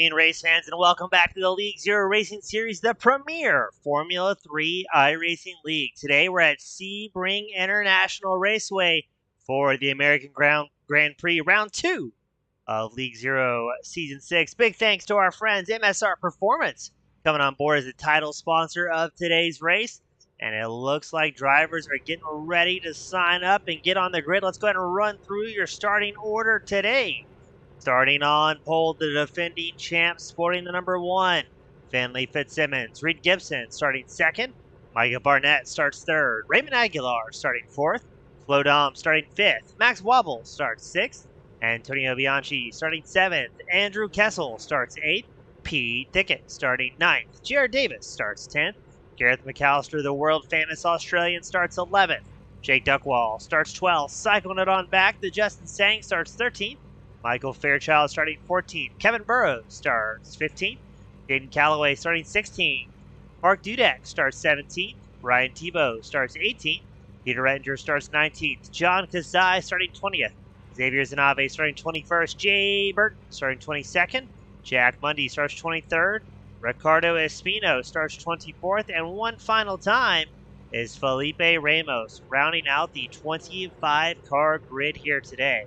evening, race fans, and welcome back to the League Zero Racing Series, the premier Formula 3 iRacing League. Today, we're at Sebring International Raceway for the American Grand Prix Round 2 of League Zero Season 6. Big thanks to our friends, MSR Performance, coming on board as the title sponsor of today's race. And it looks like drivers are getting ready to sign up and get on the grid. Let's go ahead and run through your starting order today. Starting on pole, the defending champ, sporting the number 1, Finley Fitzsimmons. Reed Gibson starting 2nd. Micah Barnett starts 3rd. Raymond Aguilar starting 4th. Flo Dom starting 5th. Max Wobble starts 6th. Antonio Bianchi starting 7th. Andrew Kessel starts 8th. Pete Tickett starting 9th. Jared Davis starts 10th. Gareth McAllister, the world-famous Australian, starts 11th. Jake Duckwall starts 12th. Cycling it on back, the Justin Sang starts 13th. Michael Fairchild starting 14th. Kevin Burrows starts 15th. Jaden Calloway starting 16th. Mark Dudek starts 17th. Ryan Tebow starts 18th. Peter Rettinger starts 19th. John Kazai starting 20th. Xavier Zanave starting 21st. Jay Burton starting 22nd. Jack Mundy starts 23rd. Ricardo Espino starts 24th. And one final time is Felipe Ramos, rounding out the 25-car grid here today.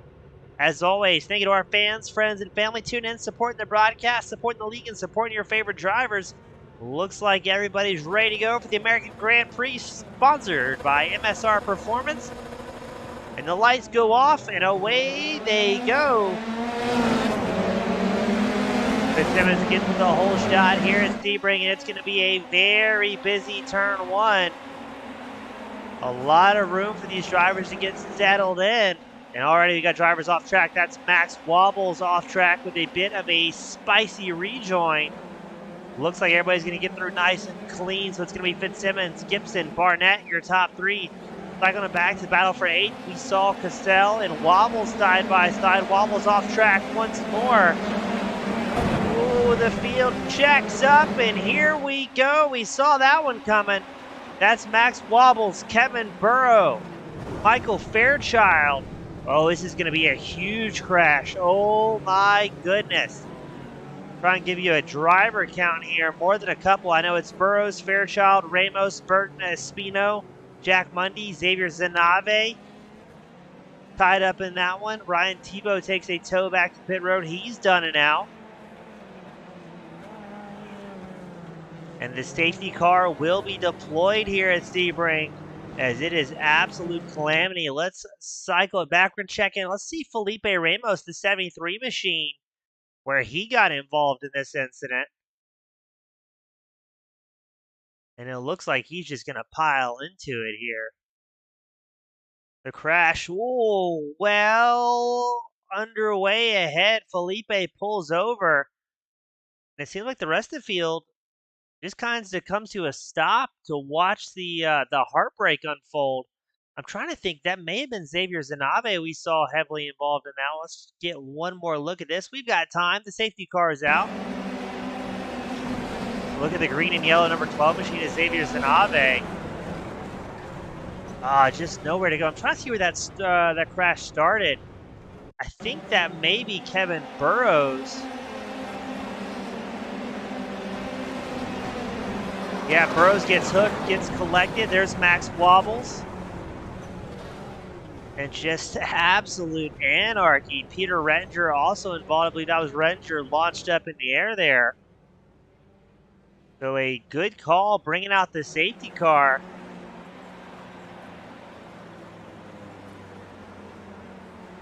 As always, thank you to our fans, friends, and family tuning in, supporting the broadcast, supporting the league, and supporting your favorite drivers. Looks like everybody's ready to go for the American Grand Prix, sponsored by MSR Performance. And the lights go off, and away they go. Fitzsimmons gets the whole shot here at Sebring, and it's going to be a very busy turn 1. A lot of room for these drivers to get settled in. And already we got drivers off track. That's Max Wobbles off track with a bit of a spicy rejoin. Looks like everybody's going to get through nice and clean. So it's going to be Fitzsimmons, Gibson, Barnett, your top 3. Cycling back to battle for 8. We saw Cassell and Wobbles side by side. Wobbles off track once more. Ooh, the field checks up, and here we go. We saw that one coming. That's Max Wobbles, Kevin Burrow, Michael Fairchild. Oh, this is going to be a huge crash. Oh, my goodness. Try and give you a driver count here. More than a couple. I know it's Burrows, Fairchild, Ramos, Burton, Espino, Jack Mundy, Xavier Zanave. Tied up in that one. Ryan Tebow takes a tow back to pit road. He's done it now. And the safety car will be deployed here at Sebring, as it is absolute calamity. Let's cycle it backward, check in. Let's see Felipe Ramos, the 73 machine, where he got involved in this incident. And it looks like he's just going to pile into it here. The crash, whoa, well underway ahead. Felipe pulls over. And it seems like the rest of the field just kind of comes to a stop to watch the heartbreak unfold. I'm trying to think. That may have been Xavier Zanave we saw heavily involved in that. Let's get one more look at this. We've got time. The safety car is out. Look at the green and yellow number 12 machine is Xavier Zanave. Just nowhere to go. I'm trying to see where that crash started. I think that may be Kevin Burrows. Yeah, Burrows gets hooked, gets collected. There's Max Wobbles. And just absolute anarchy. Peter Rettinger also involved. I believe that was Rettinger launched up in the air there. So a good call bringing out the safety car.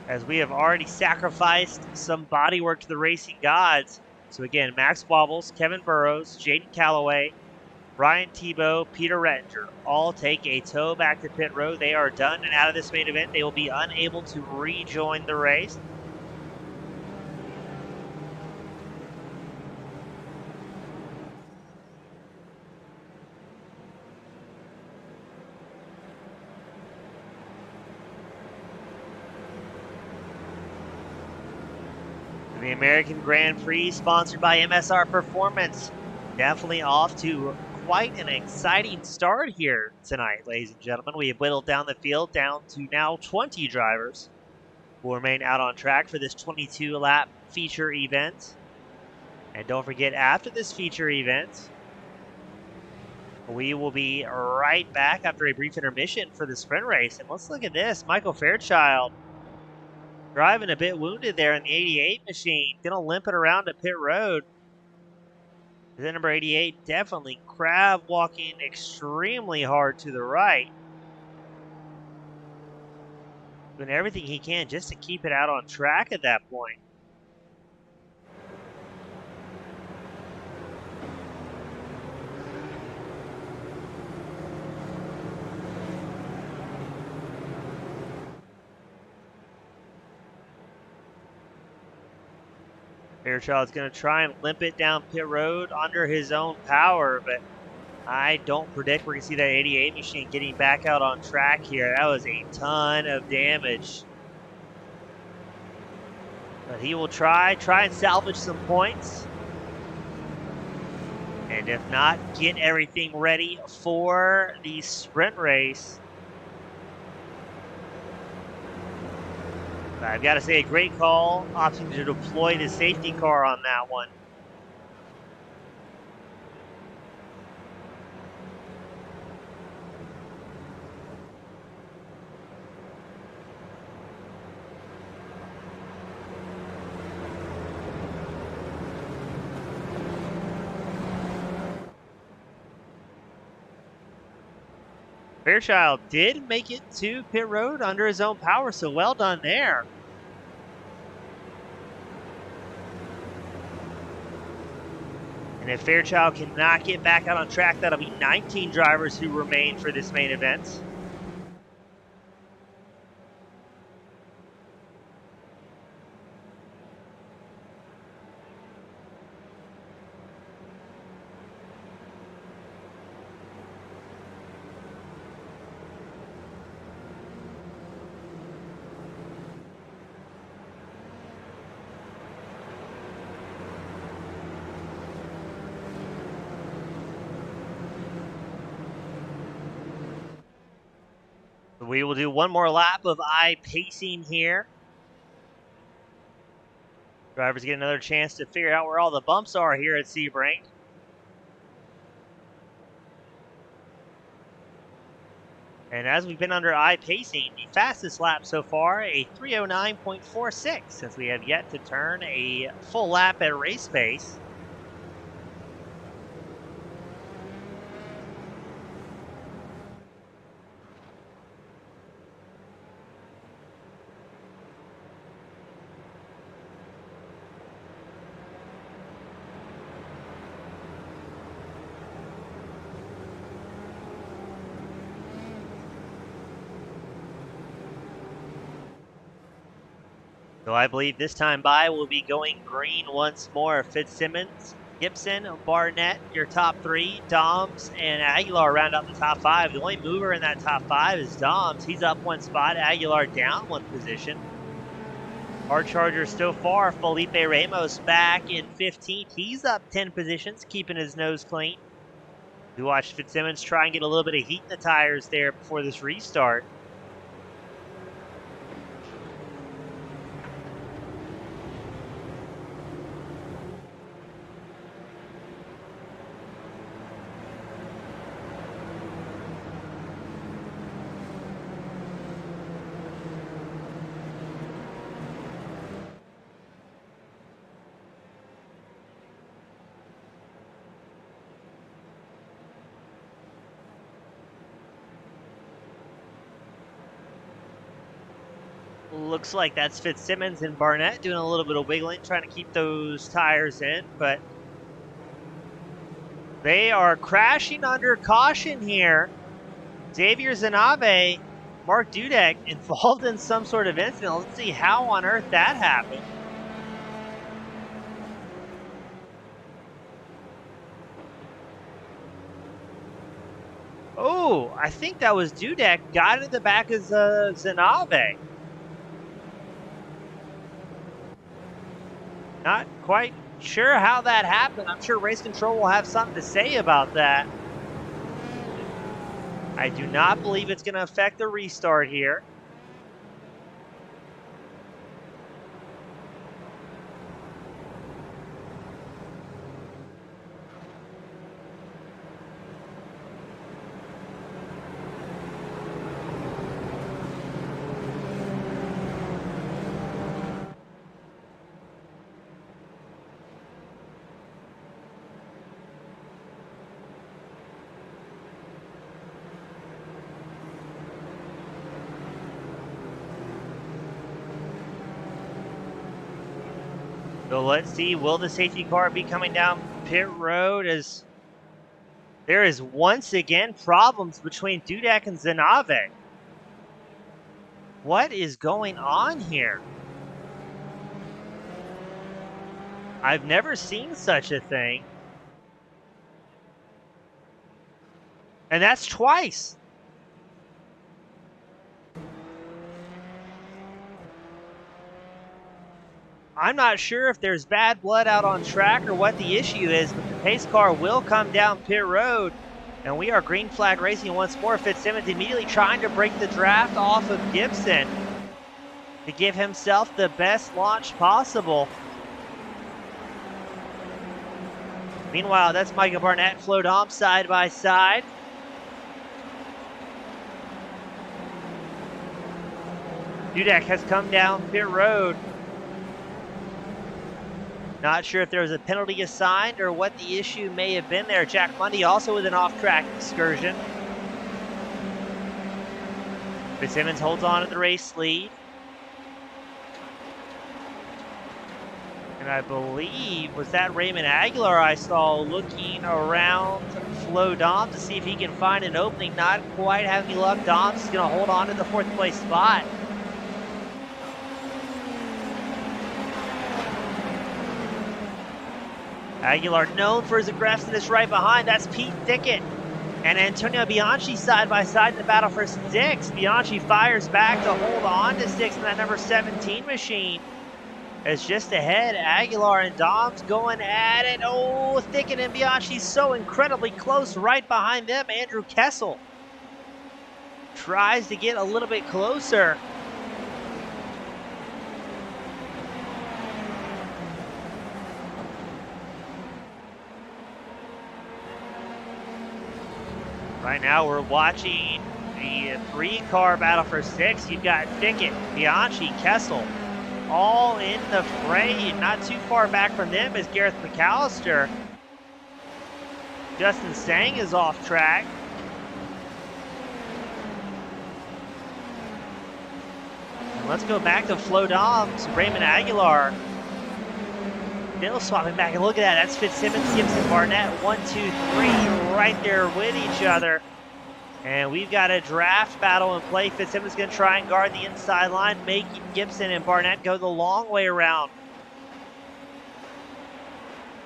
As we have already sacrificed some bodywork to the racing gods. So again, Max Wobbles, Kevin Burrows, Jaden Calloway, Ryan Tebow, Peter Rettinger all take a tow back to pit road. They are done and out of this main event. They will be unable to rejoin the race. The American Grand Prix, sponsored by MSR Performance. Definitely off to quite an exciting start here tonight, ladies and gentlemen. We have whittled down the field down to now 20 drivers who remain out on track for this 22-lap feature event. And don't forget, after this feature event, we will be right back after a brief intermission for the sprint race. And let's look at this. Michael Fairchild driving a bit wounded there in the 88 machine. Gonna limp it around to pit road. The number 88 definitely crab walking extremely hard to the right. Doing everything he can just to keep it out on track at that point. Fairchild's going to try and limp it down pit road under his own power, but I don't predict we're going to see that 88 machine getting back out on track here. That was a ton of damage. But he will try and salvage some points. And if not, get everything ready for the sprint race. I've got to say, a great call, opting to deploy the safety car on that one. Fairchild did make it to pit road under his own power, so well done there. And if Fairchild cannot get back out on track, that'll be 19 drivers who remain for this main event. We will do one more lap of pacing here. Drivers get another chance to figure out where all the bumps are here at Sebring. And as we've been under pacing, the fastest lap so far, a 309.46, since we have yet to turn a full lap at race pace. So I believe this time by will be going green once more. Fitzsimmons, Gibson, Barnett, your top three. Doms and Aguilar round out the top five. The only mover in that top five is Doms. He's up one spot. Aguilar down one position. Our Charger so far, Felipe Ramos back in 15th. He's up 10 positions, keeping his nose clean. We watched Fitzsimmons try and get a little bit of heat in the tires there before this restart. Looks like that's Fitzsimmons and Barnett doing a little bit of wiggling, trying to keep those tires in, but they are crashing under caution here. Xavier Zanave, Mark Dudek involved in some sort of incident. Let's see how on earth that happened. Oh, I think that was Dudek got in the back of Zanave. Not quite sure how that happened. I'm sure race control will have something to say about that. I do not believe it's going to affect the restart here. So let's see, will the safety car be coming down pit road as there is once again problems between Dudek and Zanave. What is going on here? I've never seen such a thing. And that's twice. I'm not sure if there's bad blood out on track or what the issue is, but the pace car will come down pit road. And we are green flag racing once more. Fitzsimmons immediately trying to break the draft off of Gibson to give himself the best launch possible. Meanwhile, that's Micah Barnett and Flo Dom side by side. Dudek has come down pit road. Not sure if there was a penalty assigned or what the issue may have been there. Jack Mundy also with an off-track excursion. Fitzsimmons holds on to the race lead. And I believe, was that Raymond Aguilar I saw looking around Flo Dom to see if he can find an opening. Not quite having any luck. Dom's is going to hold on to the 4th place spot. Aguilar known for his aggressiveness right behind. That's Pete Thickett and Antonio Bianchi side by side in the battle for 6. Bianchi fires back to hold on to 6 in that number 17 machine. It's just ahead. Aguilar and Dom's going at it. Oh, Thickett and Bianchi so incredibly close right behind them. Andrew Kessel tries to get a little bit closer. Right now we're watching the 3-car battle for 6. You've got Thickett, Bianchi, Kessel, all in the fray. Not too far back from them is Gareth McAllister. Justin Sang is off track. And let's go back to Flo Dom's Raymond Aguilar. Still swapping back, and look at that. That's Fitzsimmons, Gibson, Barnett. 1, 2, 3, right there with each other. And we've got a draft battle in play. Fitzsimmons going to try and guard the inside line, making Gibson and Barnett go the long way around.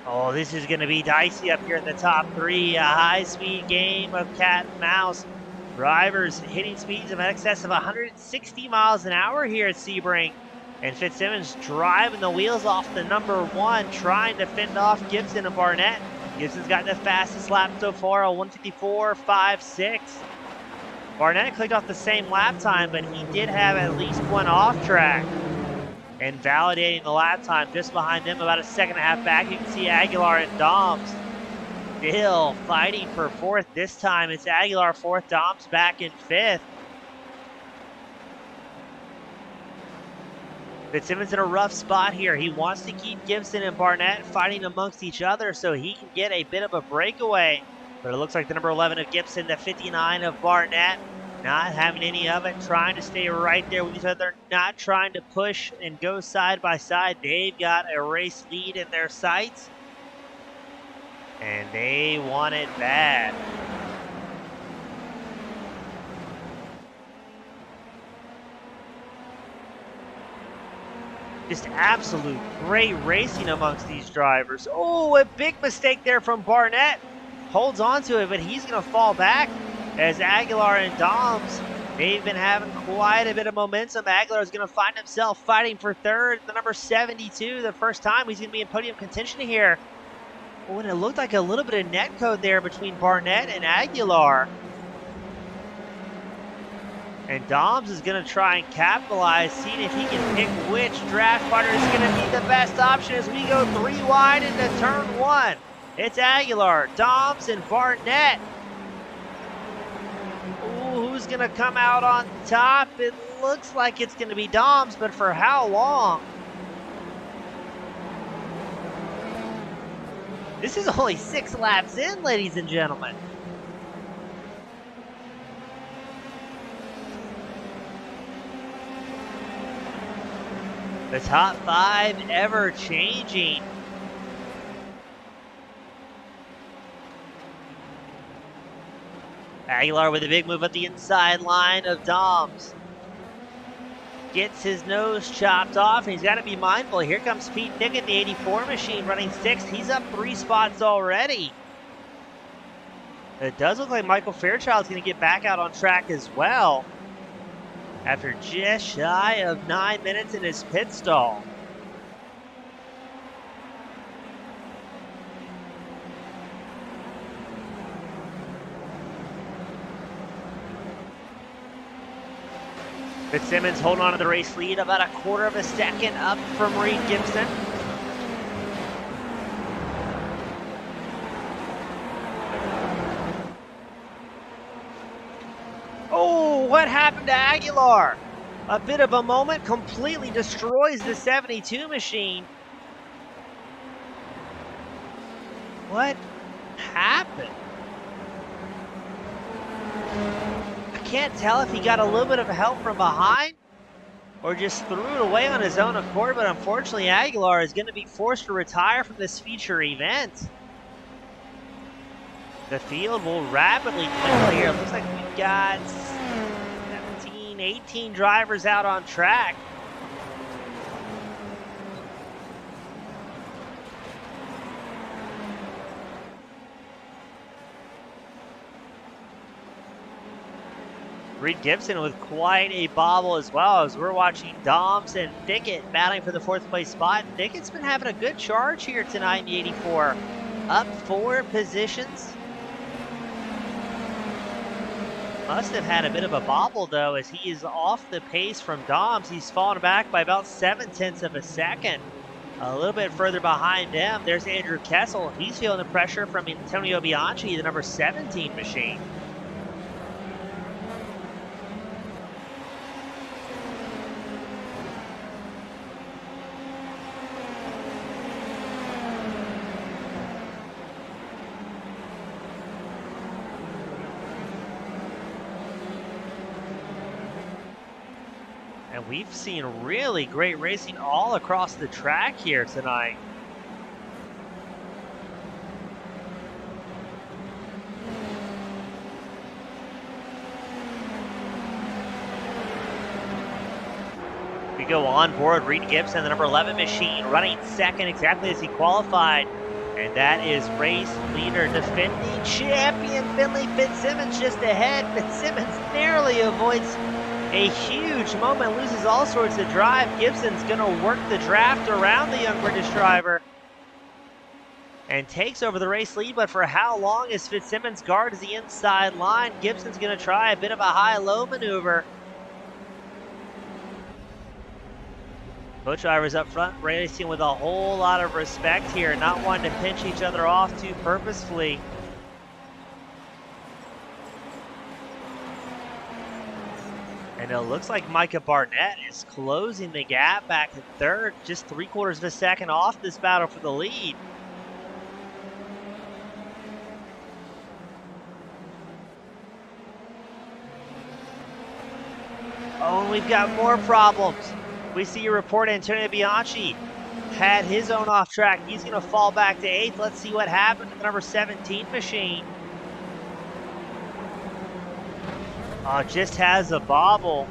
Oh, this is going to be dicey up here in the top 3. A high-speed game of cat and mouse. Drivers hitting speeds of in excess of 160 miles an hour here at Sebring. And Fitzsimmons driving the wheels off the number 1, trying to fend off Gibson and Barnett. Gibson's got the fastest lap so far, a 1:54.56. Barnett clicked off the same lap time, but he did have at least one off track. And validating the lap time just behind them, about a 2.5 back, you can see Aguilar and Doms still fighting for 4th. This time it's Aguilar 4th, Doms back in 5th. Fitzsimmons in a rough spot here. He wants to keep Gibson and Barnett fighting amongst each other so he can get a bit of a breakaway. But it looks like the number 11 of Gibson, the 59 of Barnett, not having any of it, trying to stay right there with each other, not trying to push and go side by side. They've got a race lead in their sights, and they want it bad. Just absolute great racing amongst these drivers. Oh, a big mistake there from Barnett. Holds on to it, but he's going to fall back as Aguilar and Doms, they've been having quite a bit of momentum. Aguilar is going to find himself fighting for 3rd, the number 72, the first time he's going to be in podium contention here. Oh, and it looked like a little bit of net code there between Barnett and Aguilar. And Doms is going to try and capitalize, seeing if he can pick which draft partner is going to be the best option as we go 3 wide into turn 1. It's Aguilar, Doms, and Barnett. Ooh, who's going to come out on top? It looks like it's going to be Doms, but for how long? This is only 6 laps in, ladies and gentlemen. The top 5 ever changing. Aguilar with a big move at the inside line of Doms. Gets his nose chopped off, and he's got to be mindful. Here comes Pete Pickett, the 84 machine, running 6th. He's up 3 spots already. It does look like Michael Fairchild's going to get back out on track as well after just shy of 9 minutes in his pit stall. Fitzsimmons holding on to the race lead, about a quarter of a second up from Reed Gibson. Oh, what happened to Aguilar? A bit of a moment, completely destroys the 72 machine. What happened? Can't tell if he got a little bit of help from behind or just threw it away on his own accord, but unfortunately Aguilar is going to be forced to retire from this feature event. The field will rapidly dwindle here. It looks like we've got 17, 18 drivers out on track. Reed Gibson with quite a bobble as well, as we're watching Doms and Pickett battling for the 4th place spot. Pickett's been having a good charge here tonight in the 84. Up 4 positions. Must have had a bit of a bobble though, as he is off the pace from Doms. He's fallen back by about 0.7 of a second. A little bit further behind him, there's Andrew Kessel. He's feeling the pressure from Antonio Bianchi, the number 17 machine. And we've seen really great racing all across the track here tonight. We go on board, Reed Gibson, the number 11 machine, running 2nd exactly as he qualified. And that is race leader, defending champion Finley Fitzsimmons just ahead. Fitzsimmons narrowly avoids a huge moment, loses all sorts of drive. Gibson's going to work the draft around the young British driver and takes over the race lead, but for how long as Fitzsimmons guards the inside line? Gibson's going to try a bit of a high-low maneuver. Both drivers up front racing with a whole lot of respect here, not wanting to pinch each other off too purposefully. And it looks like Micah Barnett is closing the gap back in 3rd, just 3/4 of a second off this battle for the lead. Oh, and we've got more problems. We see a report Antonio Bianchi had his own off track. He's going to fall back to 8th. Let's see what happened to the number 17 machine. Just has a bobble.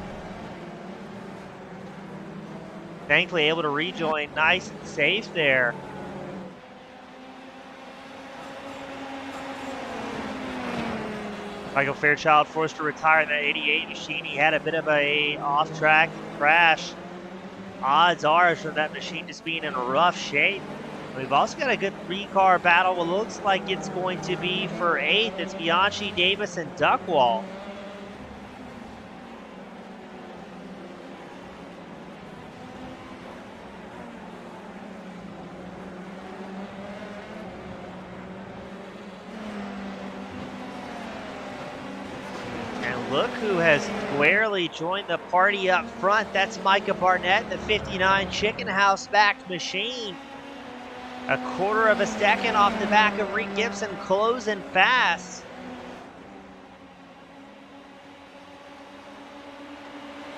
Thankfully able to rejoin nice and safe there. Michael Fairchild forced to retire that 88 machine. He had a bit of a off-track crash. Odds are from that machine just being in rough shape. We've also got a good 3-car battle. What looks like it's going to be for 8th. It's Bianchi, Davis, and Duckwall. Look who has squarely joined the party up front. That's Micah Barnett, the 59 chicken house backed machine. A 1/4 of a second off the back of Reed Gibson, closing fast.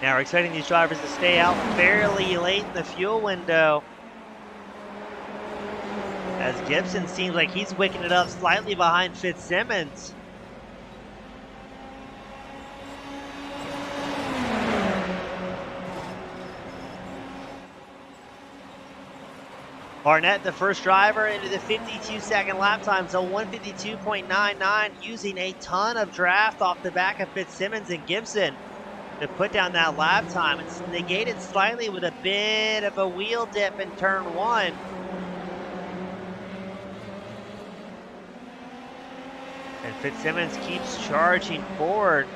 Now we're expecting these drivers to stay out fairly late in the fuel window, as Gibson seems like he's wicking it up slightly behind Fitzsimmons. Barnett, the first driver into the 52-second lap time, so 152.99, using a ton of draft off the back of Fitzsimmons and Gibson to put down that lap time. It's negated slightly with a bit of a wheel dip in turn 1. And Fitzsimmons keeps charging forward.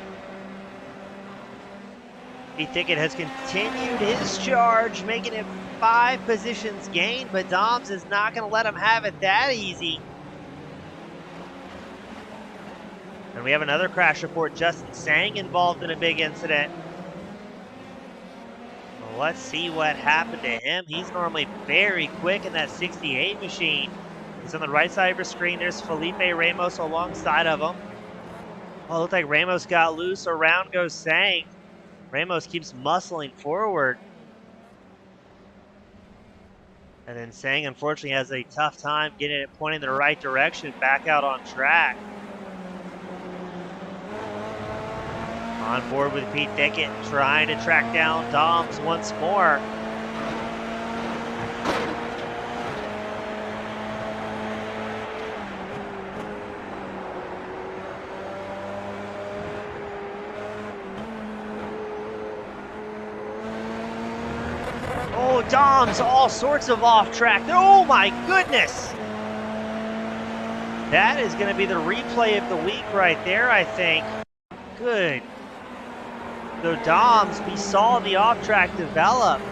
Pete Thicket has continued his charge, making it 5 positions gained, but Doms is not going to let him have it that easy. And we have another crash report. Justin Sang involved in a big incident. Well, let's see what happened to him. He's normally very quick in that 68 machine. He's on the right side of your screen. There's Felipe Ramos alongside of him. Oh, it looked like Ramos got loose. Around goes Sang. Ramos keeps muscling forward. And then Sang, unfortunately, has a tough time getting it pointing in the right direction, back out on track. On board with Pete Thicket, trying to track down Doms once more. Oh, Doms, all sorts of off track. Oh my goodness! That is going to be the replay of the week right there, I think. Good. So Doms, we saw the off track develop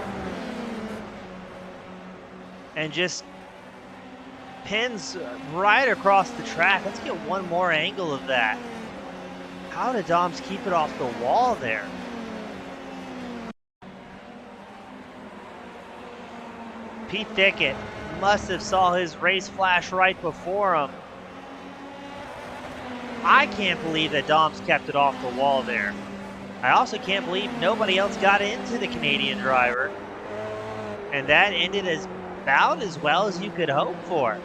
and just pins right across the track. Let's get one more angle of that. How did Doms keep it off the wall there? Pete Thicket must have saw his race flash right before him. I can't believe that Doms kept it off the wall there. I also can't believe nobody else got into the Canadian driver. And that ended about as well as you could hope for.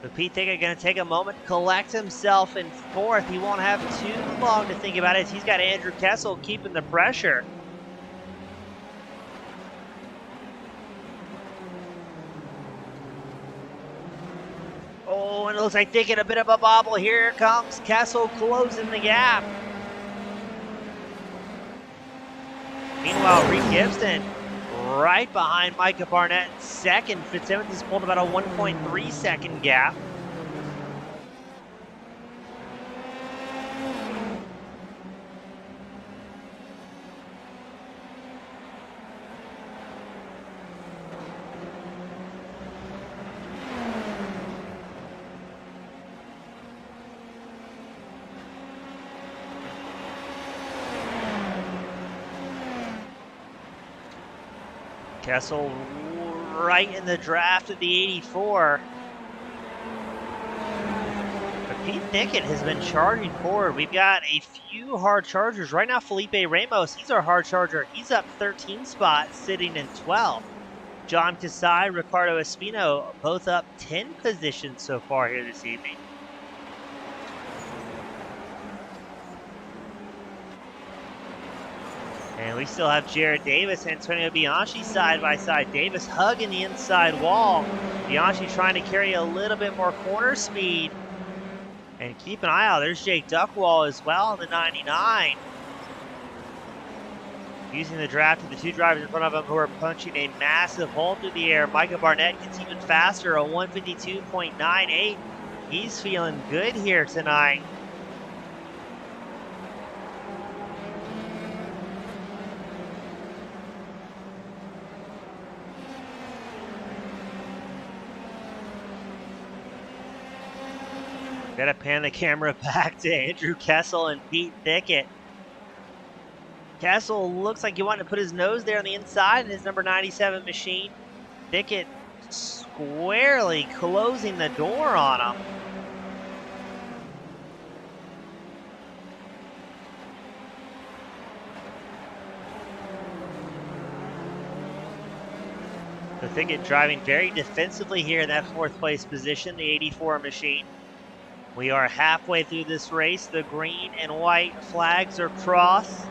But Pete Thicket going to take a moment to collect himself in 4th. He won't have too long to think about it. He's got Andrew Kessel keeping the pressure. Oh, and it looks like Thicket a bit of a bobble. Here comes Kessel closing the gap. Meanwhile, Reed Gibson right behind Micah Barnett in 2nd. Fitzsimmons has pulled about a 1.3 second gap. Kessel right in the draft of the 84. But Pete Thicket has been charging forward. We've got a few hard chargers. Right now, Felipe Ramos, he's our hard charger. He's up 13 spots, sitting in 12th. John Kasai, Ricardo Espino, both up 10 positions so far here this evening. And we still have Jared Davis and Antonio Bianchi side by side. Davis hugging the inside wall. Bianchi trying to carry a little bit more corner speed. And keep an eye out. There's Jake Duckwall as well in the 99. Using the draft of the 2 drivers in front of him who are punching a massive hole through the air. Micah Barnett gets even faster, a 152.98. He's feeling good here tonight. Gotta pan the camera back to Andrew Kessel and Pete Thicket. Kessel looks like he wanted to put his nose there on the inside in his number 97 machine. Thicket squarely closing the door on him. The Thicket driving very defensively here in that 4th place position, the 84 machine. We are halfway through this race. The green and white flags are crossed.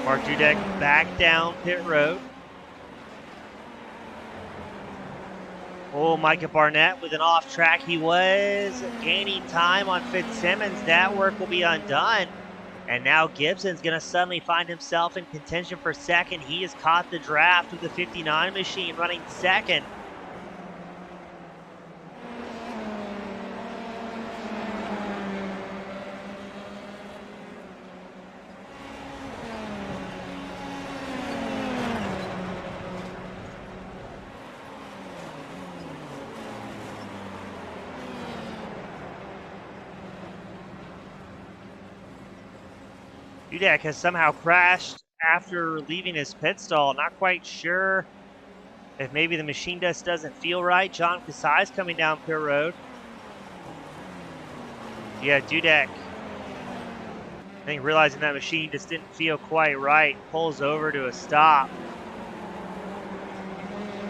Mark Dudek back down pit road. Oh, Micah Barnett with an off track. He was gaining time on Fitzsimmons. That work will be undone. And now Gibson's going to suddenly find himself in contention for second. He has caught the draft with the 59 machine running second. Dudek has somehow crashed after leaving his pit stall. Not quite sure if maybe the machine just doesn't feel right. John Kasai's coming down pit road. Yeah, Dudek, I think realizing that machine just didn't feel quite right, pulls over to a stop.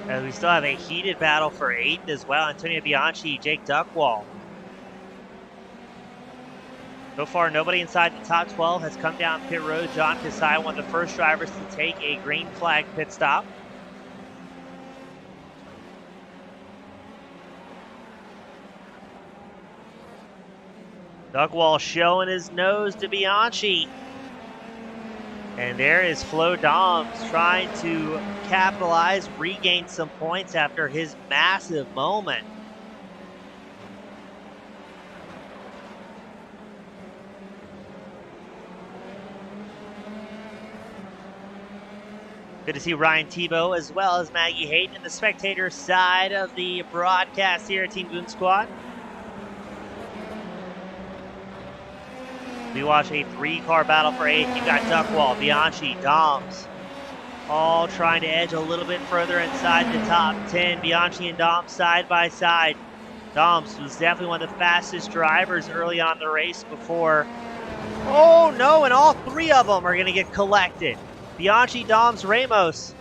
As we still have a heated battle for 8th as well. Antonio Bianchi, Jake Duckwall. So far, nobody inside the top 12 has come down pit road. John Kasai, one of the first drivers to take a green flag pit stop. Duckwall showing his nose to Bianchi. And there is Flo Doms trying to capitalize, regain some points after his massive moment. Good to see Ryan Tebow as well as Maggie Hayden in the spectator side of the broadcast here at Team Goon Squad. We watch a 3-car battle for 8th. You've got Duckwall, Bianchi, Doms, all trying to edge a little bit further inside the top 10. Bianchi and Doms side by side. Doms was definitely one of the fastest drivers early on in the race before. Oh no, and all 3 of them are going to get collected. Bianchi, Doms, Ramos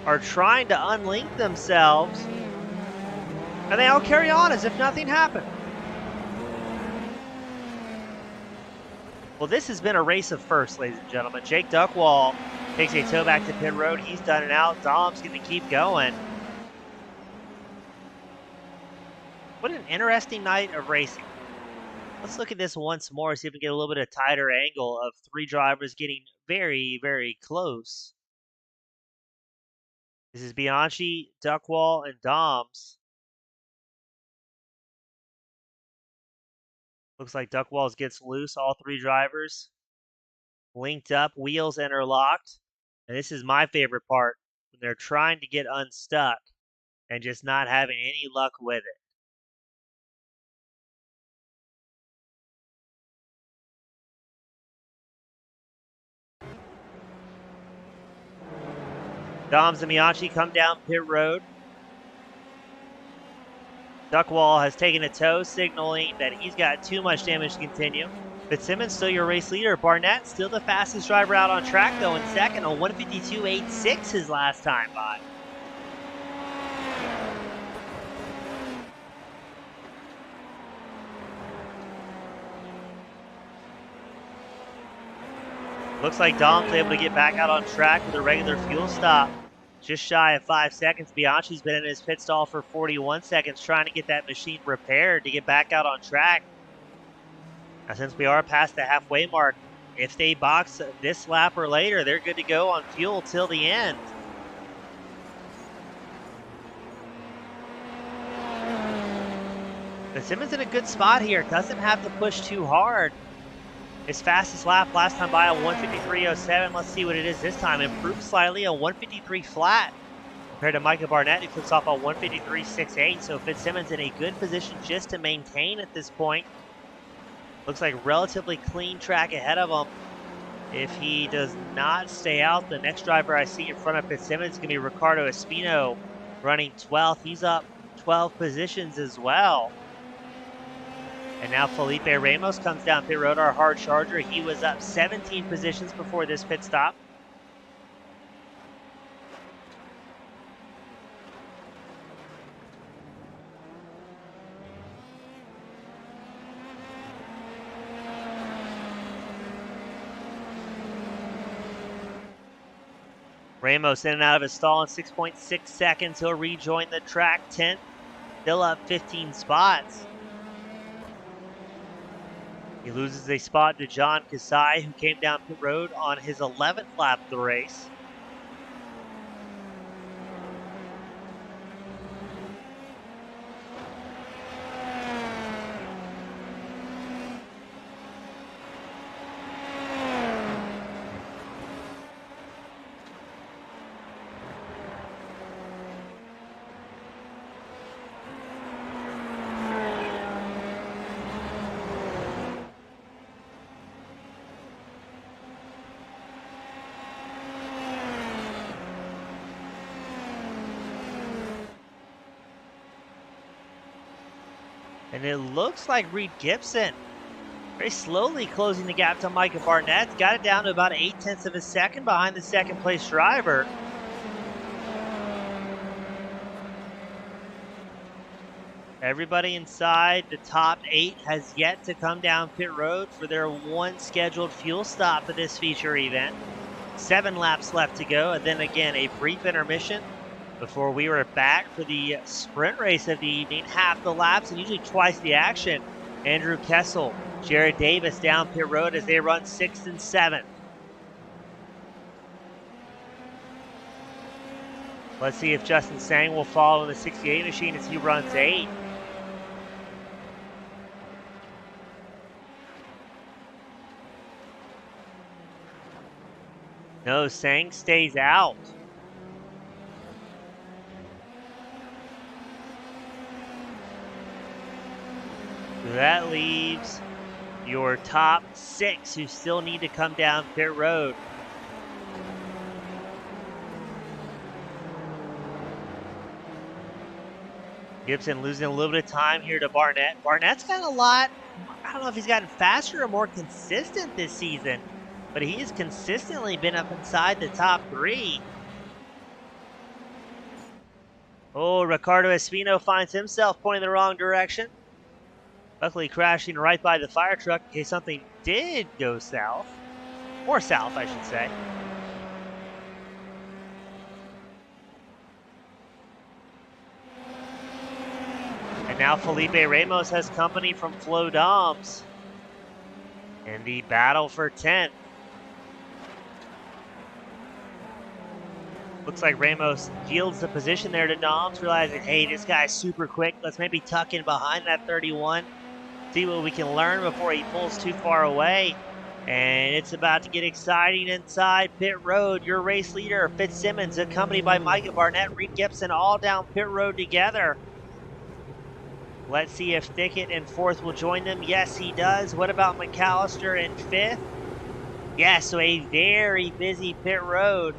are trying to unlink themselves, and they all carry on as if nothing happened. Well, this has been a race of firsts, ladies and gentlemen. Jake Duckwall takes a tow back to pit road. He's done it out. Dom's going to keep going. What an interesting night of racing. Let's look at this once more, see if we can get a little bit of tighter angle of 3 drivers getting very, very close. This is Bianchi, Duckwall, and Doms. Looks like Duckwalls gets loose, all 3 drivers linked up, wheels interlocked. And this is my favorite part, when they're trying to get unstuck and just not having any luck with it. Doms and Bianchi come down pit road. Duckwall has taken a tow, signaling that he's got too much damage to continue. Fitzsimmons still your race leader. Barnett still the fastest driver out on track, though, in second on 152.86 his last time by. Looks like Dom's able to get back out on track with a regular fuel stop. Just shy of 5 seconds. Bianchi's been in his pit stall for 41 seconds trying to get that machine repaired to get back out on track. Now, since we are past the halfway mark, if they box this lap or later, they're good to go on fuel till the end. Fitzsimmons in a good spot here. Doesn't have to push too hard. His fastest lap last time by on 153.07. Let's see what it is this time. Improved slightly on 153 flat compared to Micah Barnett, who puts off on 153.68. So Fitzsimmons in a good position just to maintain at this point. Looks like relatively clean track ahead of him. If he does not stay out, the next driver I see in front of Fitzsimmons is going to be Ricardo Espino running 12th. He's up 12 positions as well. And now Felipe Ramos comes down pit road, our hard charger. He was up 17 positions before this pit stop. Ramos in and out of his stall in 6.6 seconds. He'll rejoin the track 10th, still up 15 spots. He loses a spot to John Kasai, who came down pit road on his 11th lap of the race. And it looks like Reed Gibson very slowly closing the gap to Micah Barnett. Got it down to about 0.8 of a second behind the second place driver. Everybody inside the top 8 has yet to come down pit road for their one scheduled fuel stop for this feature event. 7 laps left to go, and then again a brief intermission before we were back for the sprint race of the evening. Half the laps and usually twice the action. Andrew Kessel, Jared Davis down pit road as they run 6th and 7th. Let's see if Justin Sang will follow in the 68 machine as he runs 8th. No, Sang stays out. So that leaves your top 6 who still need to come down pit road. Gibson losing a little bit of time here to Barnett. Barnett's got a lot, I don't know if he's gotten faster or more consistent this season, but he has consistently been up inside the top 3. Oh, Ricardo Espino finds himself pointing the wrong direction. Luckily crashing right by the fire truck in case something did go south. Or south, I should say. And now Felipe Ramos has company from Flo Doms in the battle for 10th. Looks like Ramos yields the position there to Doms, realizing, hey, this guy's super quick. Let's maybe tuck in behind that 31. See what we can learn before he pulls too far away. And it's about to get exciting inside pit road. Your race leader, Fitzsimmons, accompanied by Micah Barnett, Reed Gibson, all down pit road together. Let's see if Thicket in 4th will join them. Yes, he does. What about McAllister in 5th? Yes, so a very busy pit road.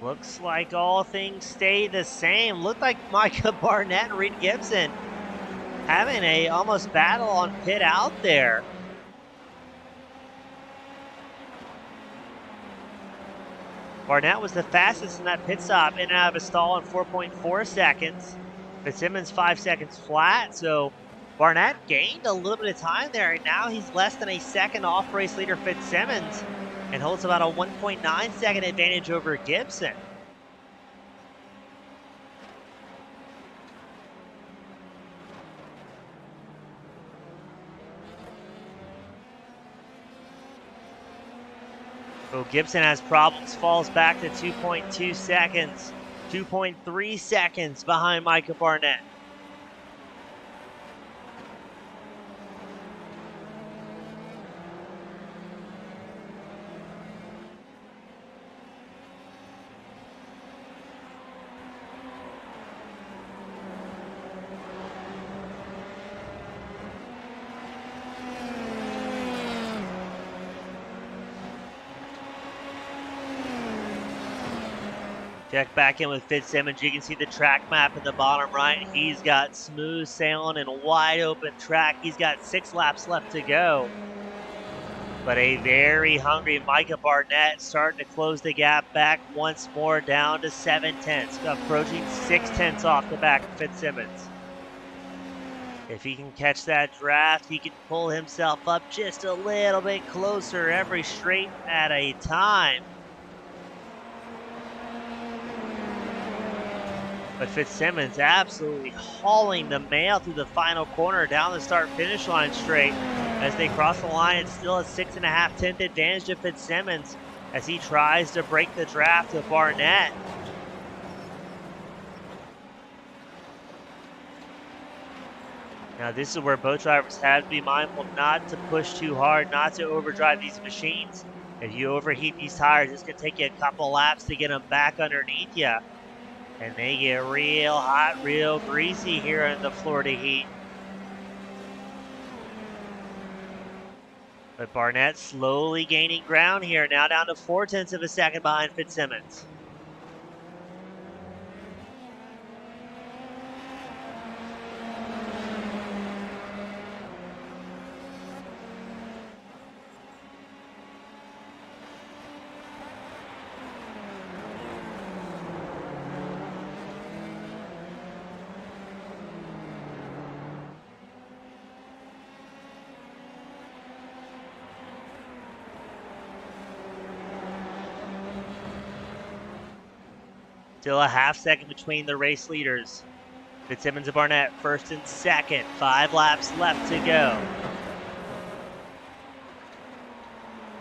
Looks like all things stay the same. Looked like Micah Barnett and Reed Gibson having a almost battle on pit out there. Barnett was the fastest in that pit stop, in and out of a stall in 4.4 seconds. Fitzsimmons 5 seconds flat, so Barnett gained a little bit of time there, and now he's less than a second off race leader Fitzsimmons and holds about a 1.9 second advantage over Gibson. So Gibson has problems, falls back to 2.2 seconds, 2.3 seconds behind Micah Barnett. Check back in with Fitzsimmons. You can see the track map in the bottom right. He's got smooth sailing and wide open track. He's got 6 laps left to go. But a very hungry Micah Barnett starting to close the gap back once more down to 7/10, approaching 6/10 off the back of Fitzsimmons. If he can catch that draft, he can pull himself up just a little bit closer every straight at a time. But Fitzsimmons absolutely hauling the mail through the final corner down the start-finish line straight. As they cross the line, it's still a 6.5 advantage to Fitzsimmons as he tries to break the draft of Barnett. Now this is where both drivers have to be mindful not to push too hard, not to overdrive these machines. If you overheat these tires, it's going to take you a couple laps to get them back underneath you. And they get real hot, real greasy here in the Florida heat. But Barnett slowly gaining ground here, now down to 0.4 of a second behind Fitzsimmons. Still a half second between the race leaders. Fitzsimmons and Barnett first and second. 5 laps left to go.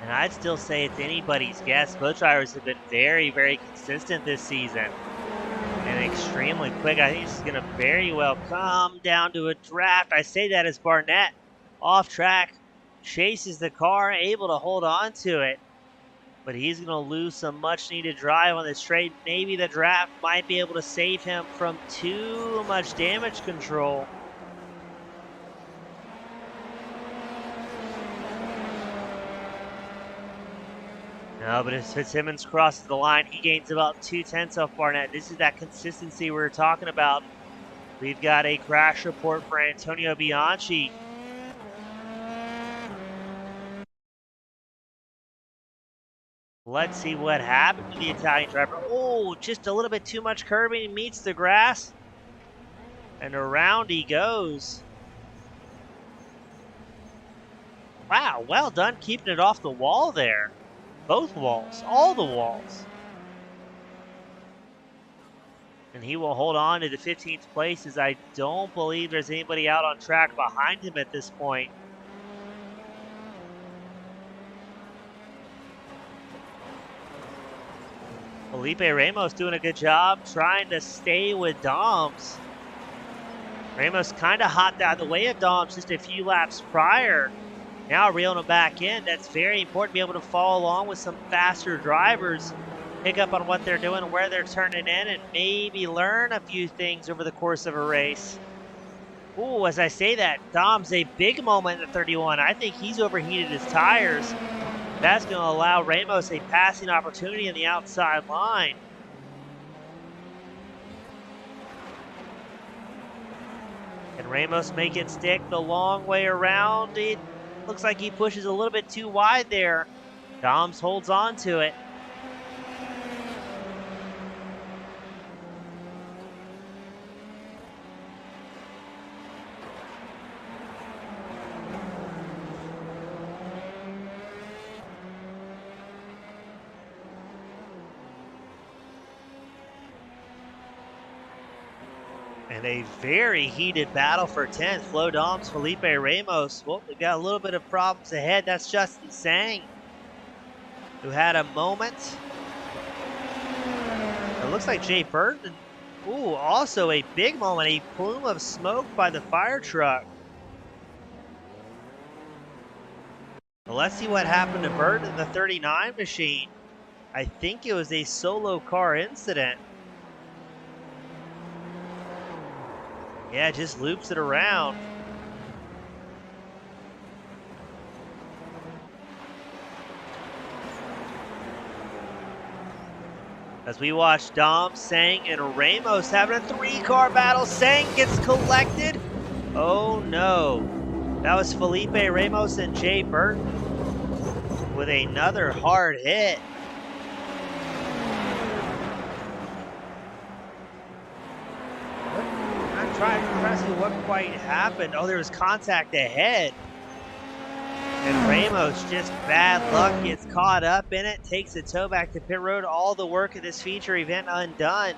And I'd still say it's anybody's guess. Both drivers have been very, very consistent this season. And extremely quick. I think this is going to very well come down to a draft. I say that as Barnett off track chases the car, able to hold on to it. But he's going to lose some much-needed drive on the straight. Maybe the draft might be able to save him from too much damage control. No, but if Fitzsimmons crosses the line, he gains about 0.2 off Barnett. This is that consistency we were talking about. We've got a crash report for Antonio Bianchi. Let's see what happened to the Italian driver. Oh, just a little bit too much curbing. He meets the grass. And around he goes. Wow, well done keeping it off the wall there. Both walls, all the walls. And he will hold on to the 15th place as I don't believe there's anybody out on track behind him at this point. Felipe Ramos doing a good job trying to stay with Doms. Ramos kind of hopped out of the way of Doms just a few laps prior. Now reeling him back in. That's very important to be able to follow along with some faster drivers, pick up on what they're doing and where they're turning in, and maybe learn a few things over the course of a race. Ooh, as I say that, Dom's a big moment in the 31. I think he's overheated his tires. That's going to allow Ramos a passing opportunity in the outside line. Can Ramos make it stick the long way around? It looks like he pushes a little bit too wide there. Doms holds on to it. And a very heated battle for 10th. Flo Doms, Felipe Ramos. Well, we've got a little bit of problems ahead. That's Justin Sang, who had a moment. It looks like Jay Burton. Ooh, also a big moment. A plume of smoke by the fire truck. Well, let's see what happened to Burton in the 39 machine. I think it was a solo car incident. Yeah, just loops it around. As we watch Dom, Sang, and Ramos having a 3-car battle. Sang gets collected. Oh no. That was Felipe Ramos and Jay Burton with another hard hit. I'm trying to see what quite happened. Oh, there was contact ahead. And Ramos, just bad luck, gets caught up in it, takes a tow back to pit road. All the work of this feature event undone.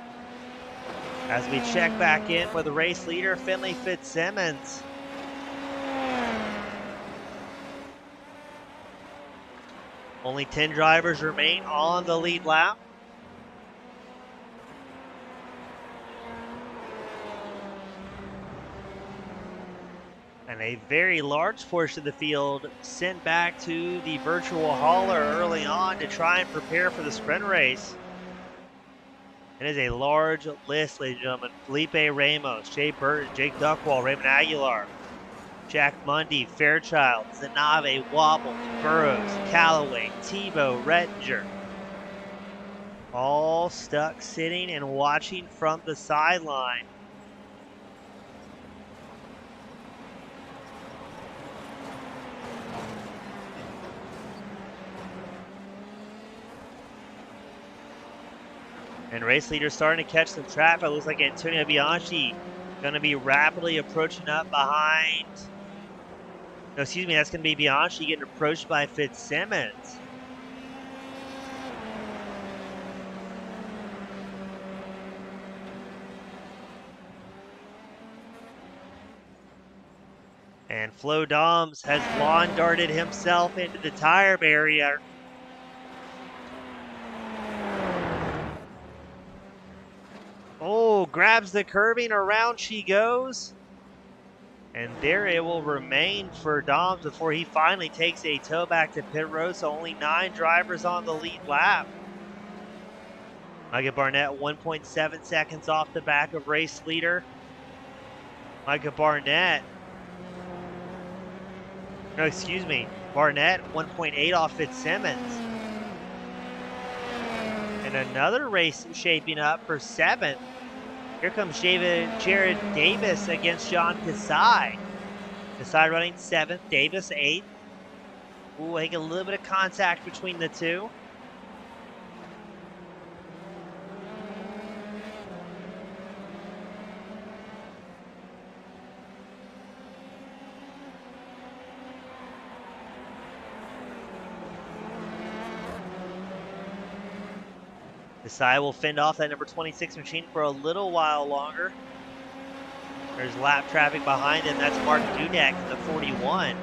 As we check back in with the race leader, Finley Fitzsimmons. Only 10 drivers remain on the lead lap. And a very large portion of the field sent back to the virtual hauler early on to try and prepare for the sprint race. It is a large list, ladies and gentlemen. Felipe Ramos, Jay Burton, Jake Duckwall, Raymond Aguilar, Jack Mundy, Fairchild, Zanave, Wobbles, Burrows, Callaway, Tebow, Rettinger. All stuck sitting and watching from the sideline. And race leader starting to catch some traffic. It looks like Antonio Bianchi going to be rapidly approaching up behind. No, excuse me, that's going to be Bianchi getting approached by Fitzsimmons. And Flo Doms has lawn darted himself into the tire barrier. Oh, grabs the curbing, around she goes. And there it will remain for Doms before he finally takes a tow back to pit road. So only 9 drivers on the lead lap. Micah Barnett 1.7 seconds off the back of race leader. Micah Barnett. No, excuse me. Barnett 1.8 off Fitzsimmons. And another race shaping up for 7th. Here comes Jared Davis against John Kasai. Kasai running 7th, Davis 8th. Ooh, I think a little bit of contact between the two. Kasai will fend off that number 26 machine for a little while longer. There's lap traffic behind him. That's Mark Dudek in the 41.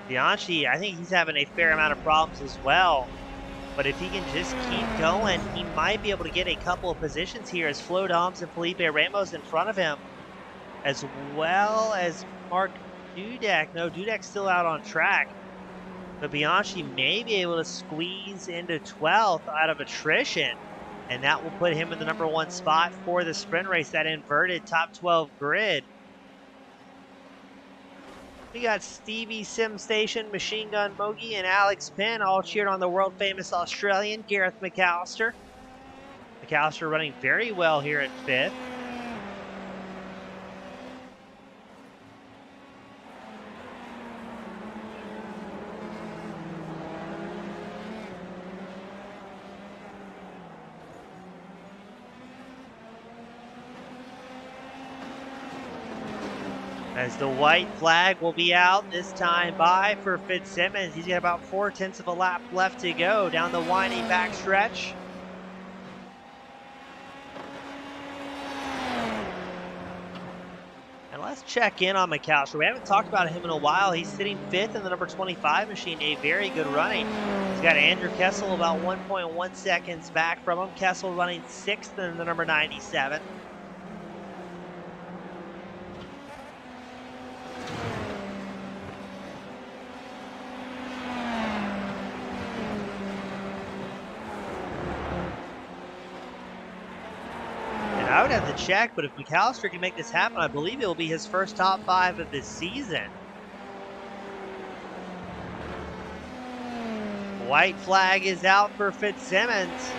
Bianchi, I think he's having a fair amount of problems as well. But if he can just keep going, he might be able to get a couple of positions here as Flo Doms and Felipe Ramos in front of him, as well as Mark Dudek. No, Dudek's still out on track. But Bianchi may be able to squeeze into 12th out of attrition. And that will put him in the number 1 spot for the sprint race, that inverted top 12 grid. We got Stevie SimStation, Machine Gun Mogi, and Alex Penn all cheered on the world-famous Australian Gareth McAllister. McAllister running very well here at 5th. As the white flag will be out this time by for Fitzsimmons. He's got about 4/10 of a lap left to go down the winding back stretch. And let's check in on McAllister. We haven't talked about him in a while. He's sitting 5th in the number 25 machine, a very good running. He's got Andrew Kessel about 1.1 seconds back from him. Kessel running 6th in the number 97. I would have to check, but if McAllister can make this happen, I believe it will be his first top 5 of this season. White flag is out for Fitzsimmons.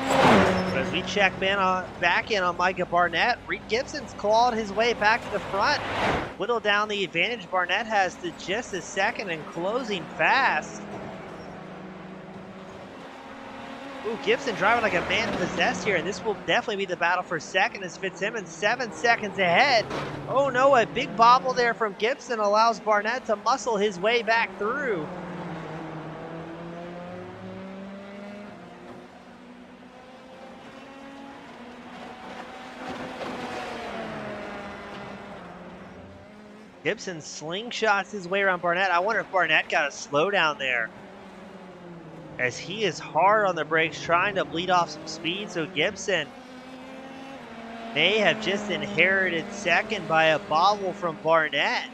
But as we check back in on Micah Barnett, Reed Gibson's clawed his way back to the front. Whittle down the advantage Barnett has to just a second and closing fast. Ooh, Gibson driving like a man possessed here, and this will definitely be the battle for second as Fitzsimmons 7 seconds ahead. Oh no, a big bobble there from Gibson allows Barnett to muscle his way back through. Gibson slingshots his way around Barnett. I wonder if Barnett got a slowdown there, as he is hard on the brakes trying to bleed off some speed. So Gibson may have just inherited second by a bobble from Barnett.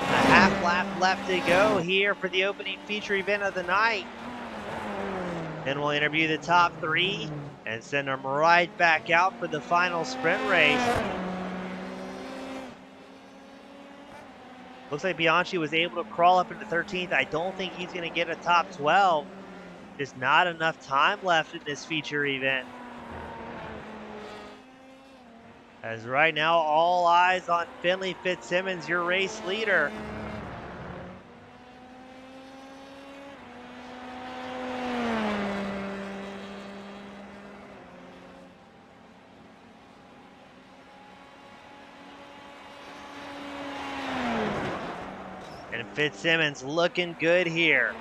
A half lap left to go here for the opening feature event of the night. Then we'll interview the top 3 and send them right back out for the final sprint race. Looks like Bianchi was able to crawl up into 13th. I don't think he's going to get a top 12. There's not enough time left in this feature event. As right now, all eyes on Finley Fitzsimmons, your race leader. And Fitzsimmons looking good here,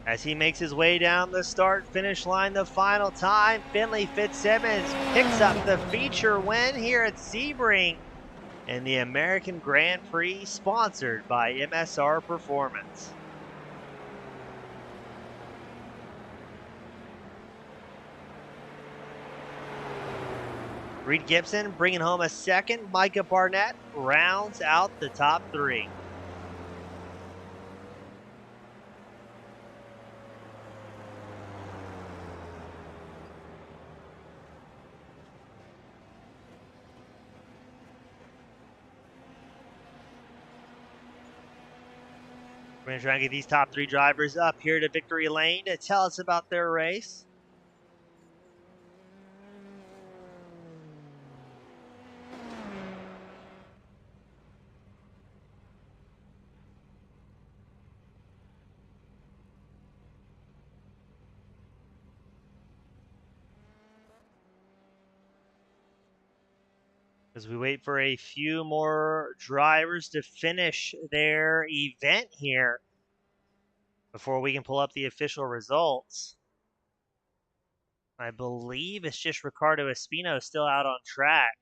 as he makes his way down the start-finish line the final time. Finley Fitzsimmons picks up the feature win here at Sebring in the American Grand Prix, sponsored by MSR Performance. Reed Gibson bringing home a second. Micah Barnett rounds out the top 3. We're going to try and get these top 3 drivers up here to victory lane to tell us about their race. As we wait for a few more drivers to finish their event here before we can pull up the official results. I believe it's just Ricardo Espino still out on track.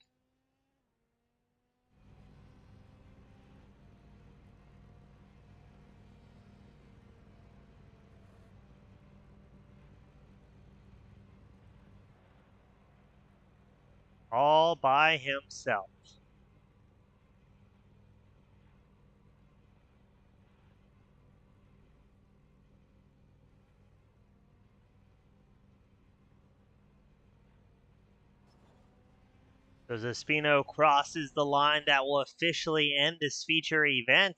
All by himself. So as Espino crosses the line, that will officially end this feature event.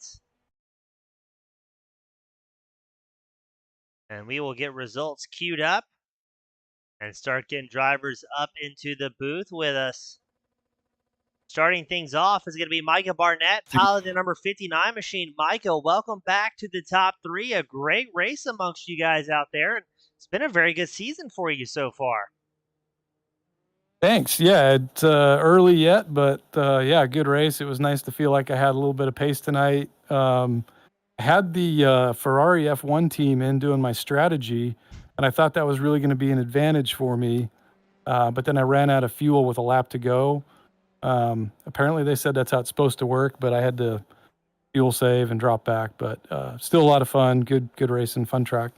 And we will get results queued up and start getting drivers up into the booth with us. Starting things off is going to be Micah Barnett, piloting number 59 machine. Micah, welcome back to the top 3. A great race amongst you guys out there. It's been a very good season for you so far. Thanks. Yeah, it's early yet, but yeah, good race. It was nice to feel like I had a little bit of pace tonight. I had the Ferrari F1 team in doing my strategy, and I thought that was really going to be an advantage for me. But then I ran out of fuel with a lap to go. Apparently they said that's how it's supposed to work, but I had to fuel save and drop back. But still a lot of fun. Good racing, fun track.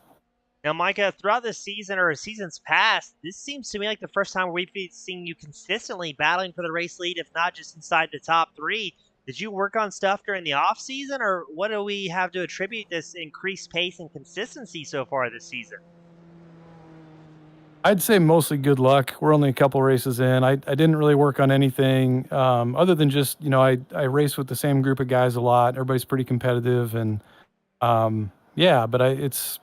Now, Micah, throughout this season or seasons past, this seems to me like the first time we've been seeing you consistently battling for the race lead, if not just inside the top 3. Did you work on stuff during the off season, or what do we have to attribute this increased pace and consistency so far this season? I'd say mostly good luck. We're only a couple races in. I didn't really work on anything other than just, I race with the same group of guys a lot. Everybody's pretty competitive, and yeah, but it's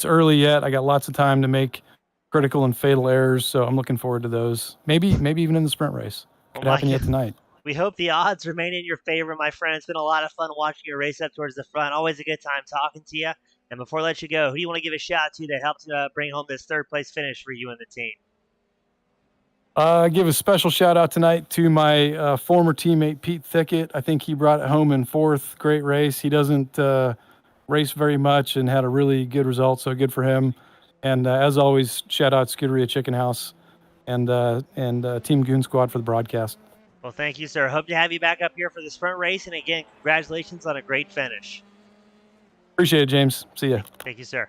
early yet. I got lots of time to make critical and fatal errors, so I'm looking forward to those. Maybe even in the sprint race. Oh Could my happen God. yet tonight. We hope the odds remain in your favor, my friend. It's been a lot of fun watching you race up towards the front. Always a good time talking to you. And before I let you go, who do you want to give a shout out to that helped bring home this third place finish for you and the team? Give a special shout out tonight to my former teammate Pete Thickett. I think he brought it home in fourth. Great race. He doesn't race very much and had a really good result, so good for him. And as always, shout out Scuderia Chicken House and Team Goon Squad for the broadcast. Well, thank you, sir. Hope to have you back up here for the sprint race. And again, congratulations on a great finish. Appreciate it, James. See ya. Thank you, sir.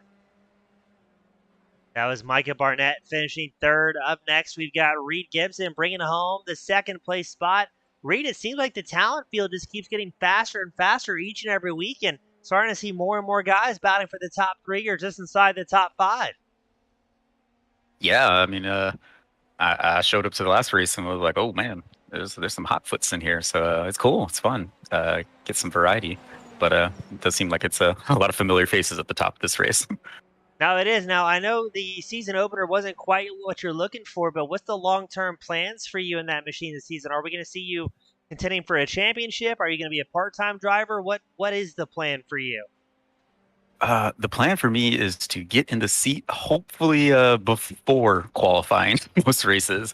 That was Micah Barnett finishing third. Up next, we've got Reed Gibson bringing home the second place spot. Reed, it seems like the talent field just keeps getting faster and faster each and every week, and starting to see more and more guys battling for the top 3 or just inside the top 5. Yeah, I mean, I showed up to the last race and was like, oh man, there's some hot foots in here. So it's cool. It's fun. Get some variety. But it does seem like it's a lot of familiar faces at the top of this race. Now it is. Now I know the season opener wasn't quite what you're looking for, but what's the long-term plans for you in that machine this season? Are we going to see you contending for a championship? Are you going to be a part-time driver? What is the plan for you? The plan for me is to get in the seat, hopefully before qualifying most races.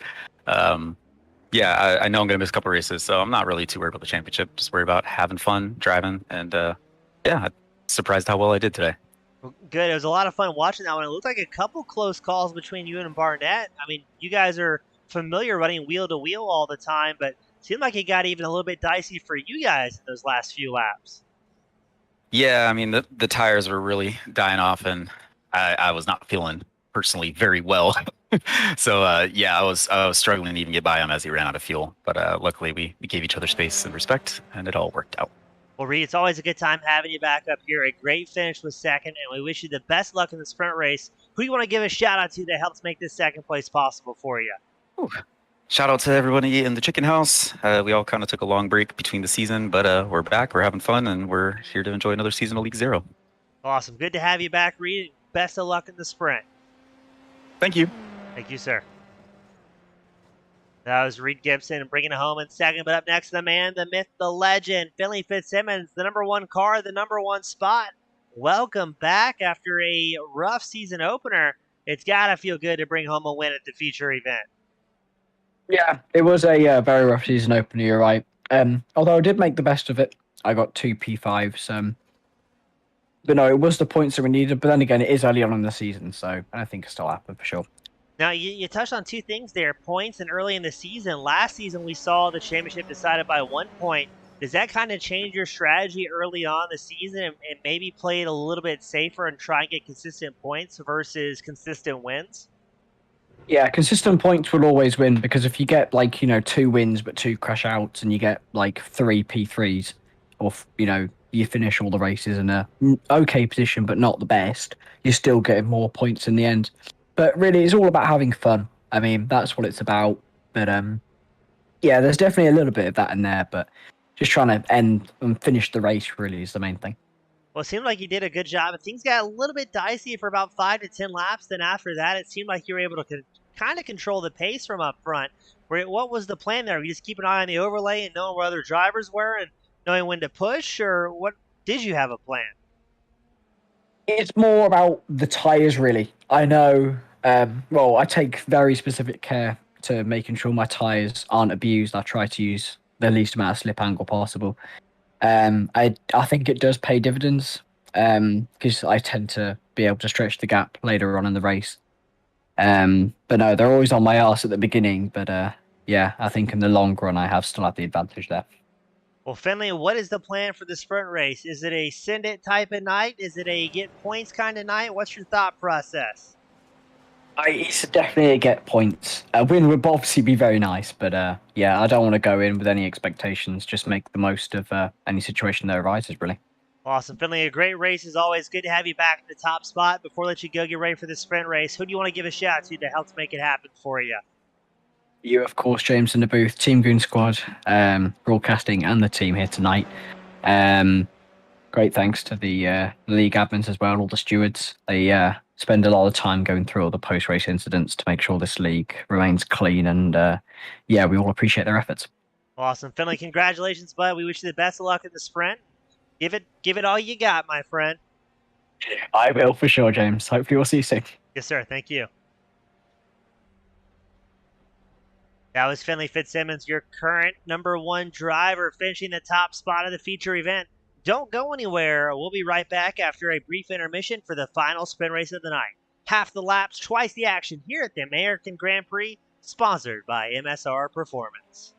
Yeah, I know I'm going to miss a couple races, so I'm not really too worried about the championship. Just worried about having fun, driving, and yeah, I'm surprised how well I did today. Good. It was a lot of fun watching that one. It looked like a couple close calls between you and Barnett. I mean, you guys are familiar running wheel to wheel all the time, but it seemed like it got even a little bit dicey for you guys in those last few laps. Yeah, I mean, the tires were really dying off, and I was not feeling personally very well. So yeah, I was struggling to even get by him as he ran out of fuel. But luckily, we gave each other space and respect, and it all worked out. Well, Reed, it's always a good time having you back up here. A great finish with second, and we wish you the best luck in the sprint race. Who do you want to give a shout out to that helps make this second place possible for you? Ooh. Shout out to everybody in the chicken house. We all kind of took a long break between the season, but we're back. We're having fun, and we're here to enjoy another season of League Zero. Awesome. Good to have you back, Reed. Best of luck in the sprint. Thank you. Thank you, sir. That was Reed Gibson bringing it home in second. But up next, the man, the myth, the legend, Finley Fitzsimmons, the number 1 car, the number 1 spot. Welcome back after a rough season opener. It's got to feel good to bring home a win at the feature event. Yeah, it was a very rough season opener, you're right. Although I did make the best of it. I got 2 P5s. But no, it was the points that we needed. But then again, it is early on in the season, so I think it'll still happen for sure. Now, you touched on 2 things there, points and early in the season. Last season, we saw the championship decided by 1 point. Does that kind of change your strategy early on the season and maybe play it a little bit safer and try and get consistent points versus consistent wins? Yeah, consistent points will always win, because if you get 2 wins but 2 crash outs and you get 3 P3s, or you finish all the races in a okay position but not the best, you're still getting more points in the end. But really, it's all about having fun. I mean, that's what it's about. But yeah, there's definitely a little bit of that in there, but just trying to end and finish the race really is the main thing. Well, it seemed like you did a good job. Things got a little bit dicey for about 5 to 10 laps. Then after that, it seemed like you were able to kind of control the pace from up front. What was the plan there? Were you just keep an eye on the overlay and knowing where other drivers were and knowing when to push, or what? Did you have a plan? It's more about the tyres, really. I know, I take very specific care to making sure my tyres aren't abused. I try to use the least amount of slip angle possible. I think it does pay dividends, because I tend to be able to stretch the gap later on in the race. But no, they're always on my arse at the beginning. But yeah, I think in the long run, I have still had the advantage there. Well, Finley, what is the plan for the sprint race? Is it a send it type of night? Is it a get points kind of night? What's your thought process? It's definitely a get points. A win would obviously be very nice, but yeah, I don't want to go in with any expectations. Just make the most of any situation that arises, really. Awesome. Finley, a great race as always. Good to have you back in the top spot. Before I let you go, get ready for the sprint race. Who do you want to give a shout to help make it happen for you? You, of course, James, in the booth, Team Goon Squad, broadcasting, and the team here tonight. Great thanks to the league admins as well, all the stewards. They spend a lot of time going through all the post-race incidents to make sure this league remains clean, and yeah, we all appreciate their efforts. Awesome. Finley, congratulations, bud. We wish you the best of luck in the sprint. Give it all you got, my friend. I will, for sure, James. Hopefully we'll see you soon. Yes, sir. Thank you. That was Finley Fitzsimmons, your current #1 driver, finishing the top spot of the feature event. Don't go anywhere. We'll be right back after a brief intermission for the final sprint race of the night. Half the laps, twice the action here at the American Grand Prix, sponsored by MSR Performance.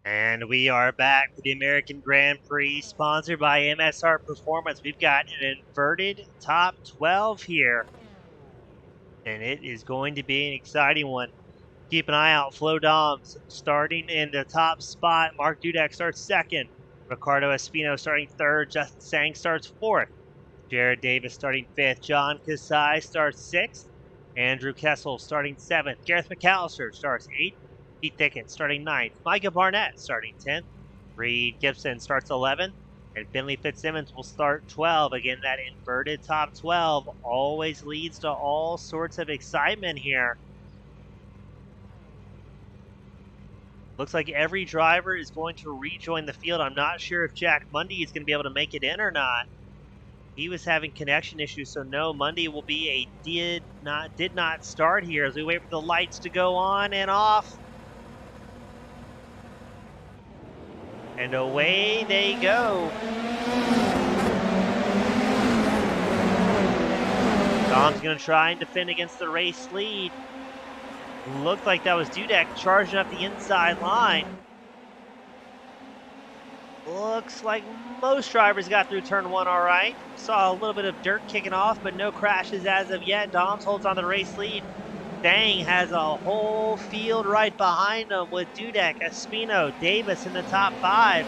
And we are back for the American Grand Prix, sponsored by MSR Performance. We've got an inverted top 12 here, and it is going to be an exciting one. Keep an eye out. Flo Doms starting in the top spot. Mark Dudek starts second. Ricardo Espino starting third. Justin Sang starts fourth. Jared Davis starting fifth. John Kasai starts sixth. Andrew Kessel starting seventh. Gareth McAllister starts eighth. Pete Thickett starting ninth. Micah Barnett starting 10th. Reed Gibson starts 11th. And Finley Fitzsimmons will start 12. Again, that inverted top 12 always leads to all sorts of excitement here. Looks like every driver is going to rejoin the field. I'm not sure if Jack Mundy is going to be able to make it in or not. He was having connection issues, so no, Mundy will be a did not start here as we wait for the lights to go on and off. And away they go. Dom's going to try and defend against the race lead. Looked like that was Dudek charging up the inside line. Looks like most drivers got through turn 1 all right. Saw a little bit of dirt kicking off, but no crashes as of yet. Doms holds on the race lead. Dang has a whole field right behind him with Dudek, Espino, Davis in the top 5.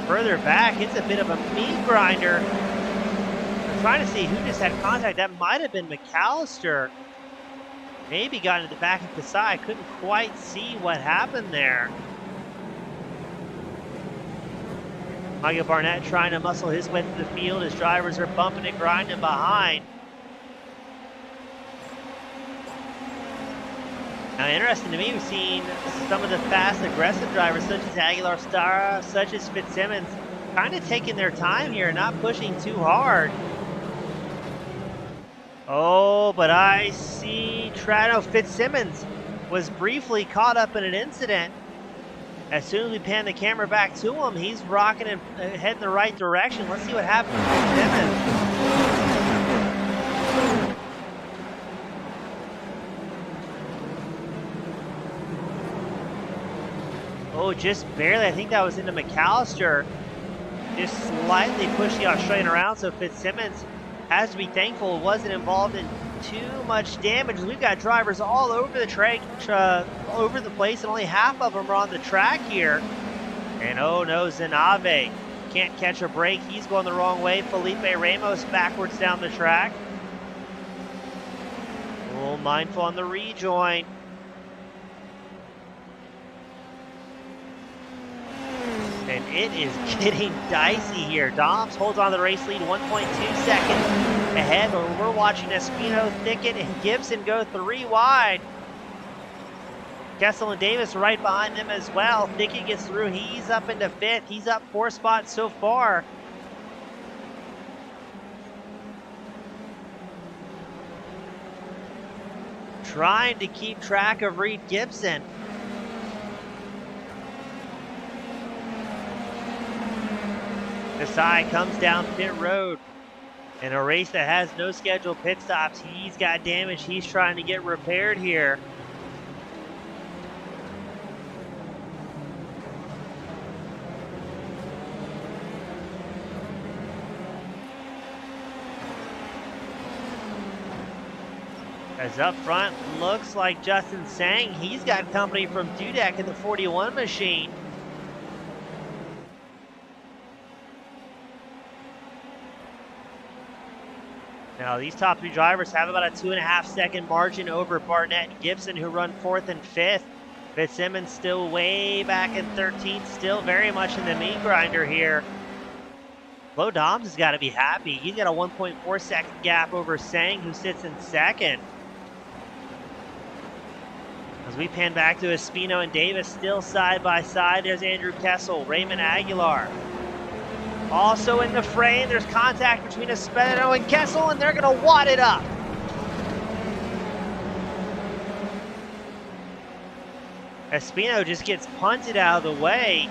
Further back, it's a bit of a meat grinder. I'm trying to see who just had contact. That might have been McAllister. Maybe got into the back of Kasai. I couldn't quite see what happened there. Michael Barnett trying to muscle his way through the field as drivers are bumping and grinding behind. Now, interesting to me, we've seen some of the fast, aggressive drivers, such as Aguilar Stara, such as Fitzsimmons, kind of taking their time here, not pushing too hard. Oh, but I see Fitzsimmons was briefly caught up in an incident. As soon as we pan the camera back to him, he's rocking and heading the right direction. Let's see what happens with Fitzsimmons. Oh, just barely. I think that was into McAllister. Just slightly pushed the Australian around, so Fitzsimmons has to be thankful it wasn't involved in too much damage. We've got drivers all over the track, over the place, and only half of them are on the track here. And oh no, Zanave can't catch a break. He's going the wrong way. Felipe Ramos backwards down the track. Oh, mindful on the rejoin. And it is getting dicey here. Doms holds on the race lead 1.2 seconds ahead, but we're watching Espino, Thicket, and Gibson go 3 wide. Kessel and Davis right behind them as well. Thicket gets through. He's up into 5th. He's up 4 spots so far. Trying to keep track of Reed Gibson. Kasai comes down pit road in a race that has no scheduled pit stops. He's got damage he's trying to get repaired here. As up front, looks like Justin Sang. He's got company from Dudek in the 41 machine. Now, these top 3 drivers have about a 2.5-second margin over Barnett and Gibson, who run 4th and 5th. Fitzsimmons still way back in 13th, still very much in the meat grinder here. Flo Doms has got to be happy. He's got a 1.4-second gap over Sang, who sits in 2nd. As we pan back to Espino and Davis, still side by side. There's Andrew Kessel, Raymond Aguilar. Also in the frame, there's contact between Espino and Kessel, and they're going to wad it up. Espino just gets punted out of the way.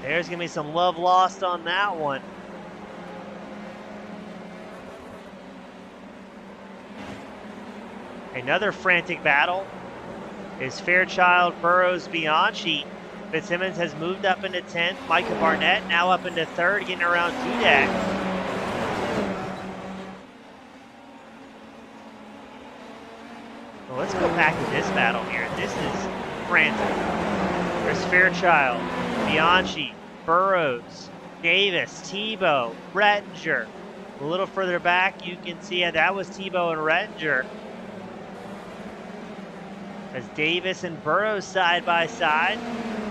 There's going to be some love lost on that one. Another frantic battle is Fairchild, Burrows, Bianchi. Fitzsimmons has moved up into 10th. Micah Barnett now up into 3rd, getting around Dudek. Well, let's go back to this battle here. This is frantic. There's Fairchild, Bianchi, Burrows, Davis, Tebow, Rettinger. A little further back, you can see that was Tebow and Rettinger. As Davis and Burrows side by side.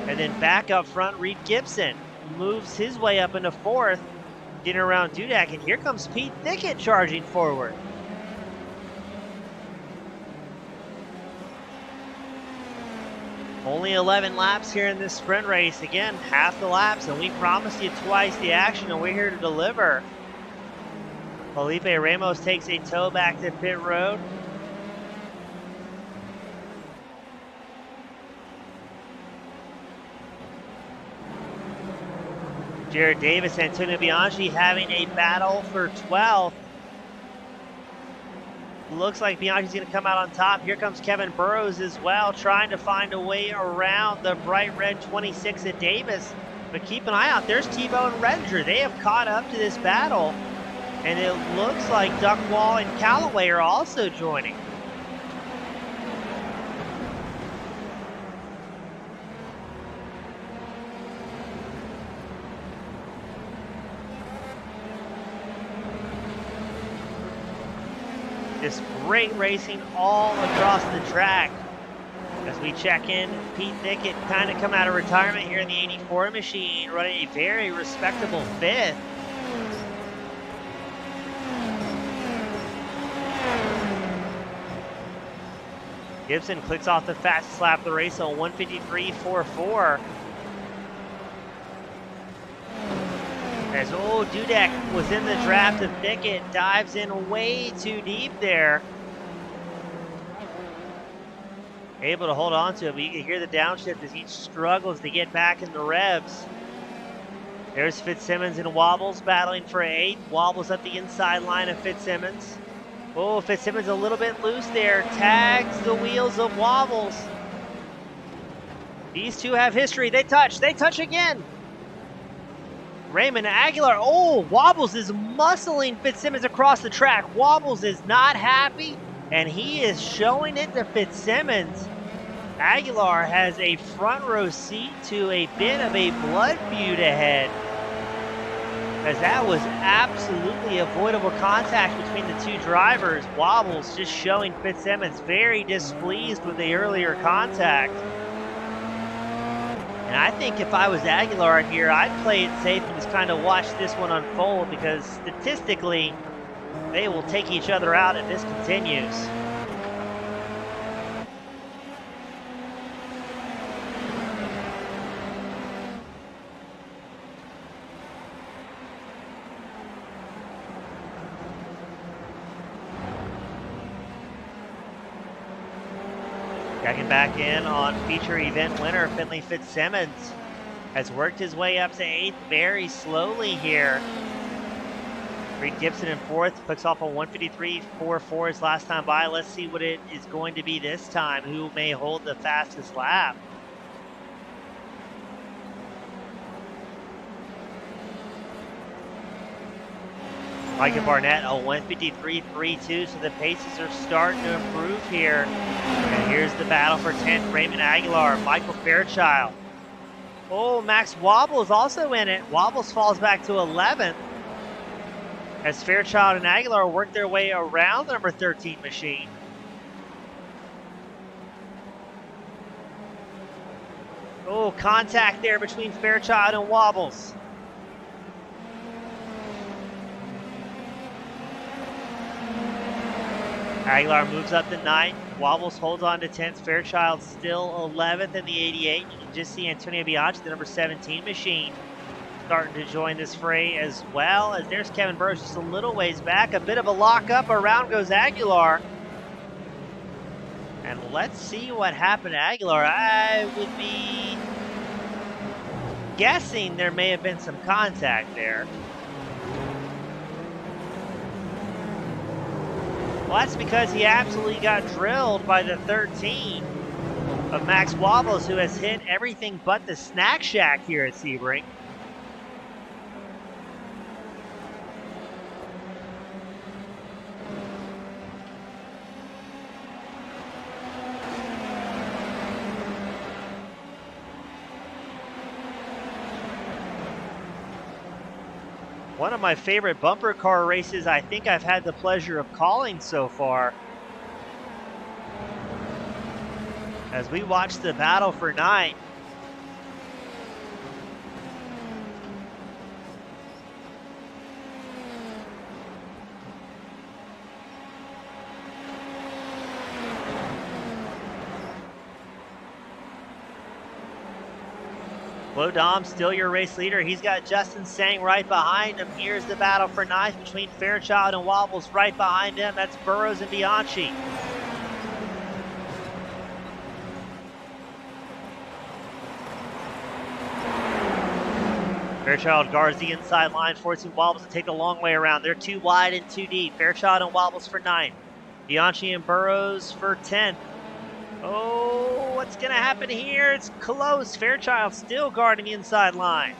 And then back up front, Reed Gibson moves his way up into 4th, getting around Dudek. And here comes Pete Thicket charging forward. Only 11 laps here in this sprint race. Again, half the laps, and we promised you twice the action, and we're here to deliver. Felipe Ramos takes a tow back to pit road. Jared Davis, Antonio Bianchi having a battle for 12th. Looks like Bianchi's going to come out on top. Here comes Kevin Burrows as well, trying to find a way around the bright red 26 at Davis. But keep an eye out. There's Tebow and Redinger. They have caught up to this battle. And it looks like Duckwall and Callaway are also joining. Just great racing all across the track. As we check in, Pete Thicket kind of come out of retirement here in the 84 machine, running a very respectable 5th. Gibson clicks off the fastest lap of the race on 1:53.44. As Dudek was in the draft of Thicket, dives in way too deep there. Able to hold on to it, but you can hear the downshift as he struggles to get back in the revs. There's Fitzsimmons and Wobbles battling for 8th. Wobbles up the inside line of Fitzsimmons. Fitzsimmons a little bit loose there. Tags the wheels of Wobbles. These two have history. They touch again. Raymond Aguilar, Wobbles is muscling Fitzsimmons across the track. Wobbles is not happy, and he is showing it to Fitzsimmons. Aguilar has a front row seat to a bit of a blood feud ahead, as that was absolutely avoidable contact between the two drivers. Wobbles just showing Fitzsimmons very displeased with the earlier contact. And I think if I was Aguilar here, I'd play it safe and just kind of watch this one unfold, because statistically, they will take each other out if this continues. Checking back in on feature event winner Finley Fitzsimmons. Has worked his way up to 8th very slowly here. Reed Gibson in 4th, puts off a 1:53.44 his last time by. Let's see what it is going to be this time. Who may hold the fastest lap? Micah Barnett, a 1:53.32, so the paces are starting to improve here. And here's the battle for 10th, Raymond Aguilar, Michael Fairchild. Max Wobbles also in it. Wobbles falls back to 11th. As Fairchild and Aguilar work their way around the number 13 machine. Contact there between Fairchild and Wobbles. Aguilar moves up to 9th. Wobbles holds on to 10th. Fairchild still 11th in the 88. You can just see Antonio Bianchi, the number 17 machine, starting to join this fray as well. As there's Kevin Burrows just a little ways back. A bit of a lockup. Around goes Aguilar. And let's see what happened to Aguilar. I would be guessing there may have been some contact there. Well, that's because he absolutely got drilled by the 13 of Max Wobbles, who has hit everything but the snack shack here at Sebring. One of my favorite bumper car races I think I've had the pleasure of calling so far. as we watch the battle for ninth. Flo Dom still your race leader. He's got Justin Sang right behind him. Here's the battle for ninth between Fairchild and Wobbles right behind him. That's Burrows and Bianchi. Fairchild guards the inside line, forcing Wobbles to take the long way around. They're too wide and too deep. Fairchild and Wobbles for ninth. Bianchi and Burrows for 10th. Oh, what's going to happen here? It's close. Fairchild still guarding the inside line.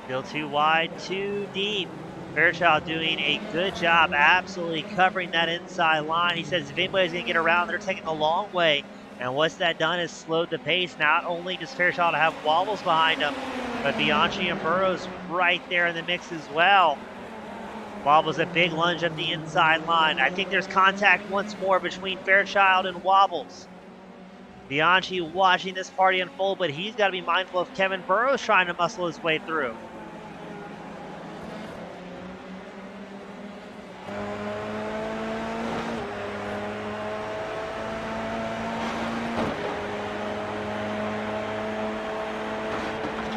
Still too wide, too deep. Fairchild doing a good job absolutely covering that inside line. He says if anybody's going to get around, they're taking the long way. And what's that done is slowed the pace. Not only does Fairchild have Wobbles behind him, but Bianchi and Burrows right there in the mix as well. Wobbles a big lunge up the inside line. I think there's contact once more between Fairchild and Wobbles. Bianchi watching this party unfold, but he's got to be mindful of Kevin Burrows trying to muscle his way through.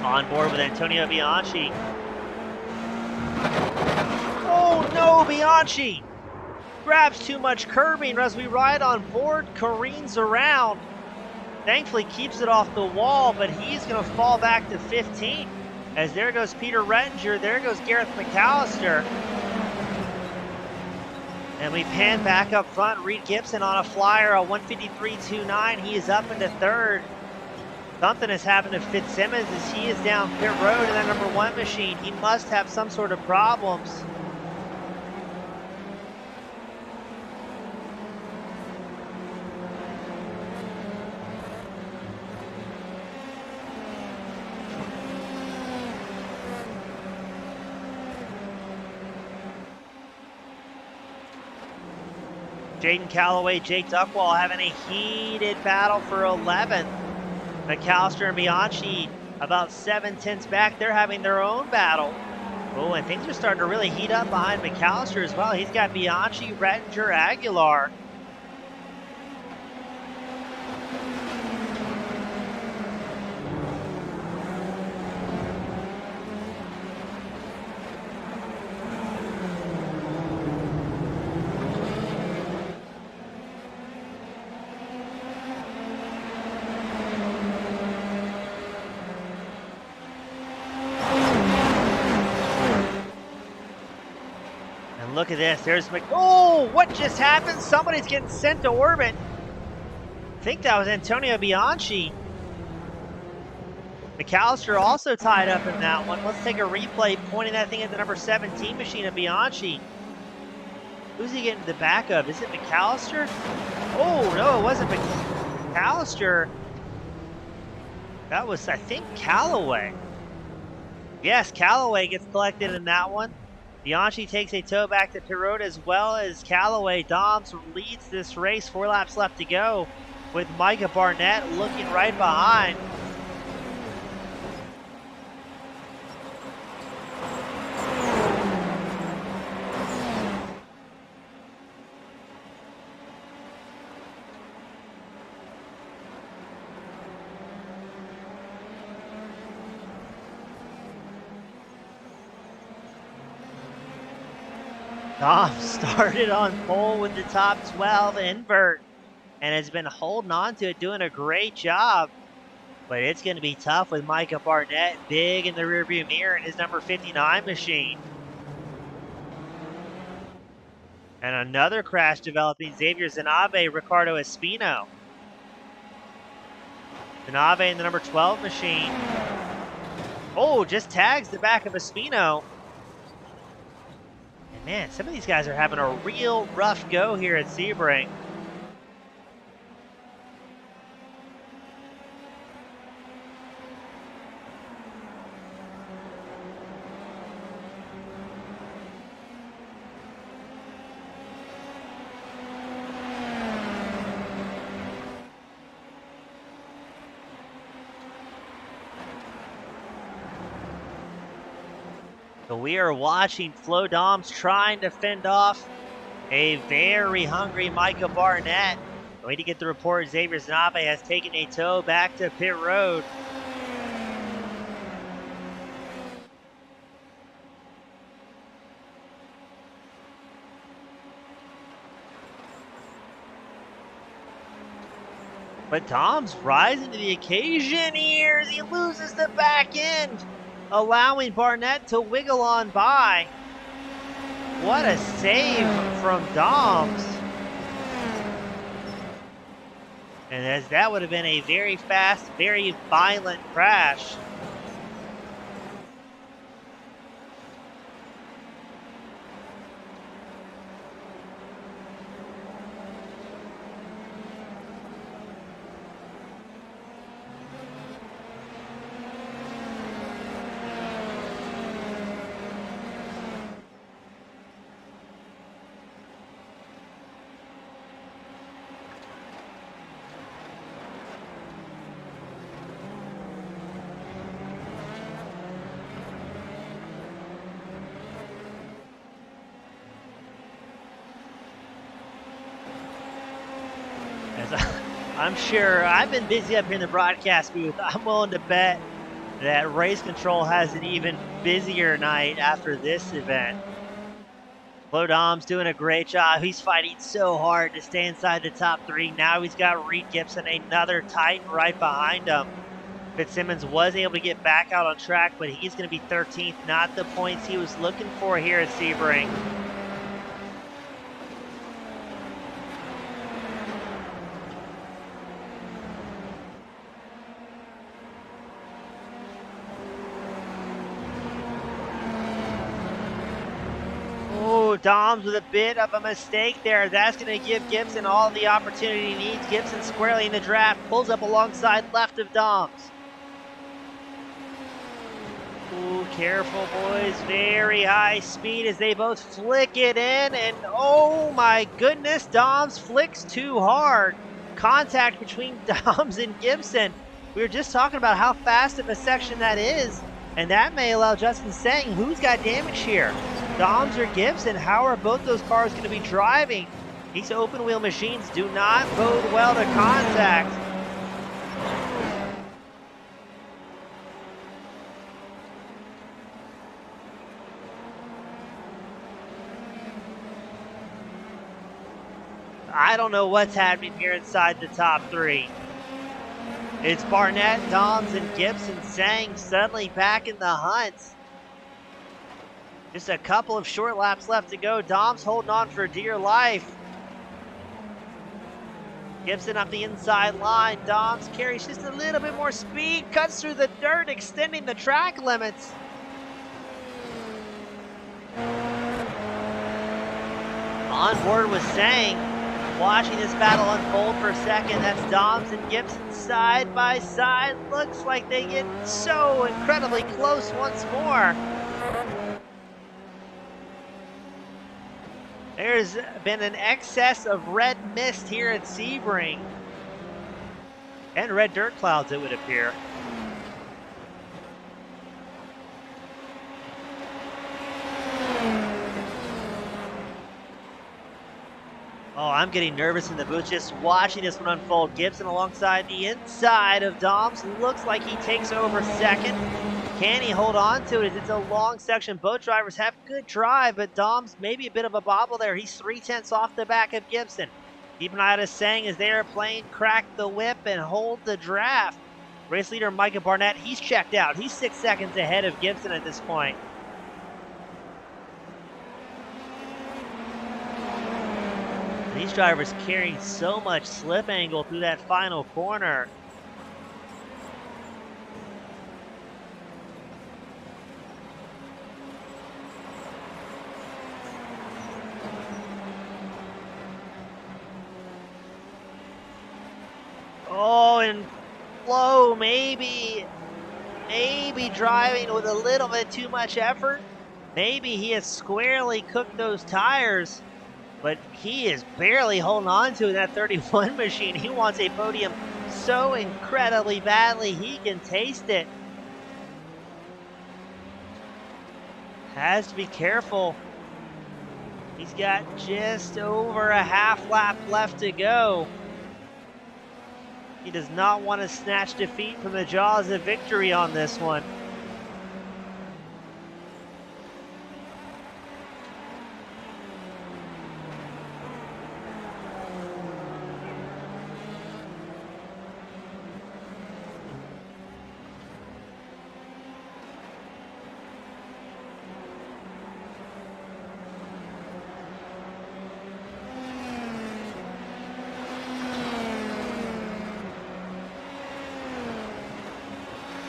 On board with Antonio Bianchi. Oh no, Bianchi grabs too much curbing as we ride on board, careens around. Thankfully keeps it off the wall, but he's going to fall back to 15. As there goes Peter Rettinger, there goes Gareth McAllister. And we pan back up front, Reed Gibson on a flyer, a 153.29. He is up into third. Something has happened to Fitzsimmons as he is down pit road in that number 1 machine. He must have some sort of problems. Jaden Calloway, Jake Duckwall having a heated battle for 11th. McAllister and Bianchi about 7/10 back. They're having their own battle. Oh, and things are starting to really heat up behind McAllister as well. He's got Bianchi, Rettinger, Aguilar. Look at this. There's oh, what just happened? Somebody's getting sent to orbit. I think that was Antonio Bianchi. McAllister also tied up in that one. Let's take a replay pointing that thing at the number 17 machine of Bianchi. Who's he getting the back of? Is it McAllister? Oh, no, it wasn't McAllister. That was, I think, Calloway. Yes, Calloway gets collected in that one. Bianchi takes a tow back to pit road as well as Calloway. Doms leads this race. 4 laps left to go with Micah Barnett looking right behind. Dom started on pole with the top 12 invert and has been holding on to it, doing a great job. But it's going to be tough with Micah Barnett big in the rearview mirror in his number 59 machine. And another crash developing. Xavier Zanabe, Ricardo Espino. Zanabe in the number 12 machine. Oh, just tags the back of Espino. And man, some of these guys are having a real rough go here at Sebring. So we are watching Flo Doms trying to fend off a very hungry Micah Barnett. Going to get the report, Xavier Zanabe has taken a tow back to pit road. But Dom's rising to the occasion here as he loses the back end, allowing Barnett to wiggle on by. What a save from Doms. And as that would have been a very fast, very violent crash. I'm sure I've been busy up here in the broadcast booth. I'm willing to bet that race control has an even busier night after this event. Flo Dom's doing a great job. He's fighting so hard to stay inside the top 3. Now he's got Reed Gibson, another Titan right behind him. Fitzsimmons was able to get back out on track, but he's going to be 13th. Not the points he was looking for here at Sebring. Doms with a bit of a mistake there. That's going to give Gibson all the opportunity he needs. Gibson squarely in the draft, pulls up alongside left of Doms. Ooh, careful boys, very high speed as they both flick it in, and oh my goodness, Doms flicks too hard. Contact between Doms and Gibson. We were just talking about how fast of a section that is, and that may allow Justin saying, who's got damage here? Doms or Gibson? How are both those cars going to be driving? These open wheel machines do not bode well to contact. I don't know what's happening here inside the top 3. It's Barnett, Doms, and Gibson saying suddenly back in the hunt. Just a couple of short laps left to go. Dom's holding on for dear life. Gibson up the inside line. Dom's carries just a little bit more speed, cuts through the dirt, extending the track limits. On board was saying, watching this battle unfold for a second, that's Doms and Gibson side by side. Looks like they get so incredibly close once more. There's been an excess of red mist here at Sebring. And red dirt clouds, it would appear. Oh, I'm getting nervous in the booth just watching this one unfold. Gibson alongside the inside of Doms. Looks like he takes over second. Can he hold on to it? It's a long section. Both drivers have good drive, but Dom's maybe a bit of a bobble there. He's 3/10 off the back of Gibson. Keep an eye on his saying as they are playing crack the whip and hold the draft. Race leader Micah Barnett, he's checked out. He's 6 seconds ahead of Gibson at this point. These drivers carrying so much slip angle through that final corner. Oh, and Flo maybe driving with a little bit too much effort. Maybe he has squarely cooked those tires, but he is barely holding on to that 31 machine. He wants a podium so incredibly badly, he can taste it. has to be careful. He's got just over a half lap left to go. He does not want to snatch defeat from the jaws of victory on this one.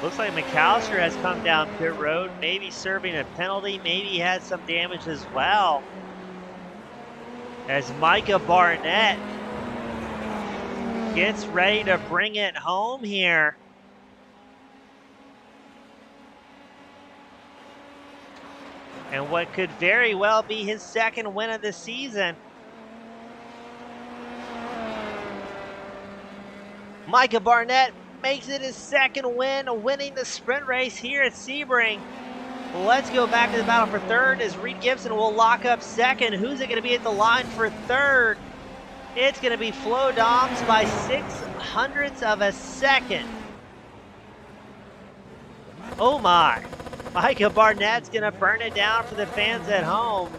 Looks like McAllister has come down pit road, maybe serving a penalty, maybe he had some damage as well. As Micah Barnett gets ready to bring it home here. And what could very well be his second win of the season. Micah Barnett makes it his second win, winning the sprint race here at Sebring. Let's go back to the battle for third as Reed Gibson will lock up second. Who's it going to be at the line for third? It's going to be Flo Doms by 0.06 of a second. Oh my. Micah Barnett's going to burn it down for the fans at home.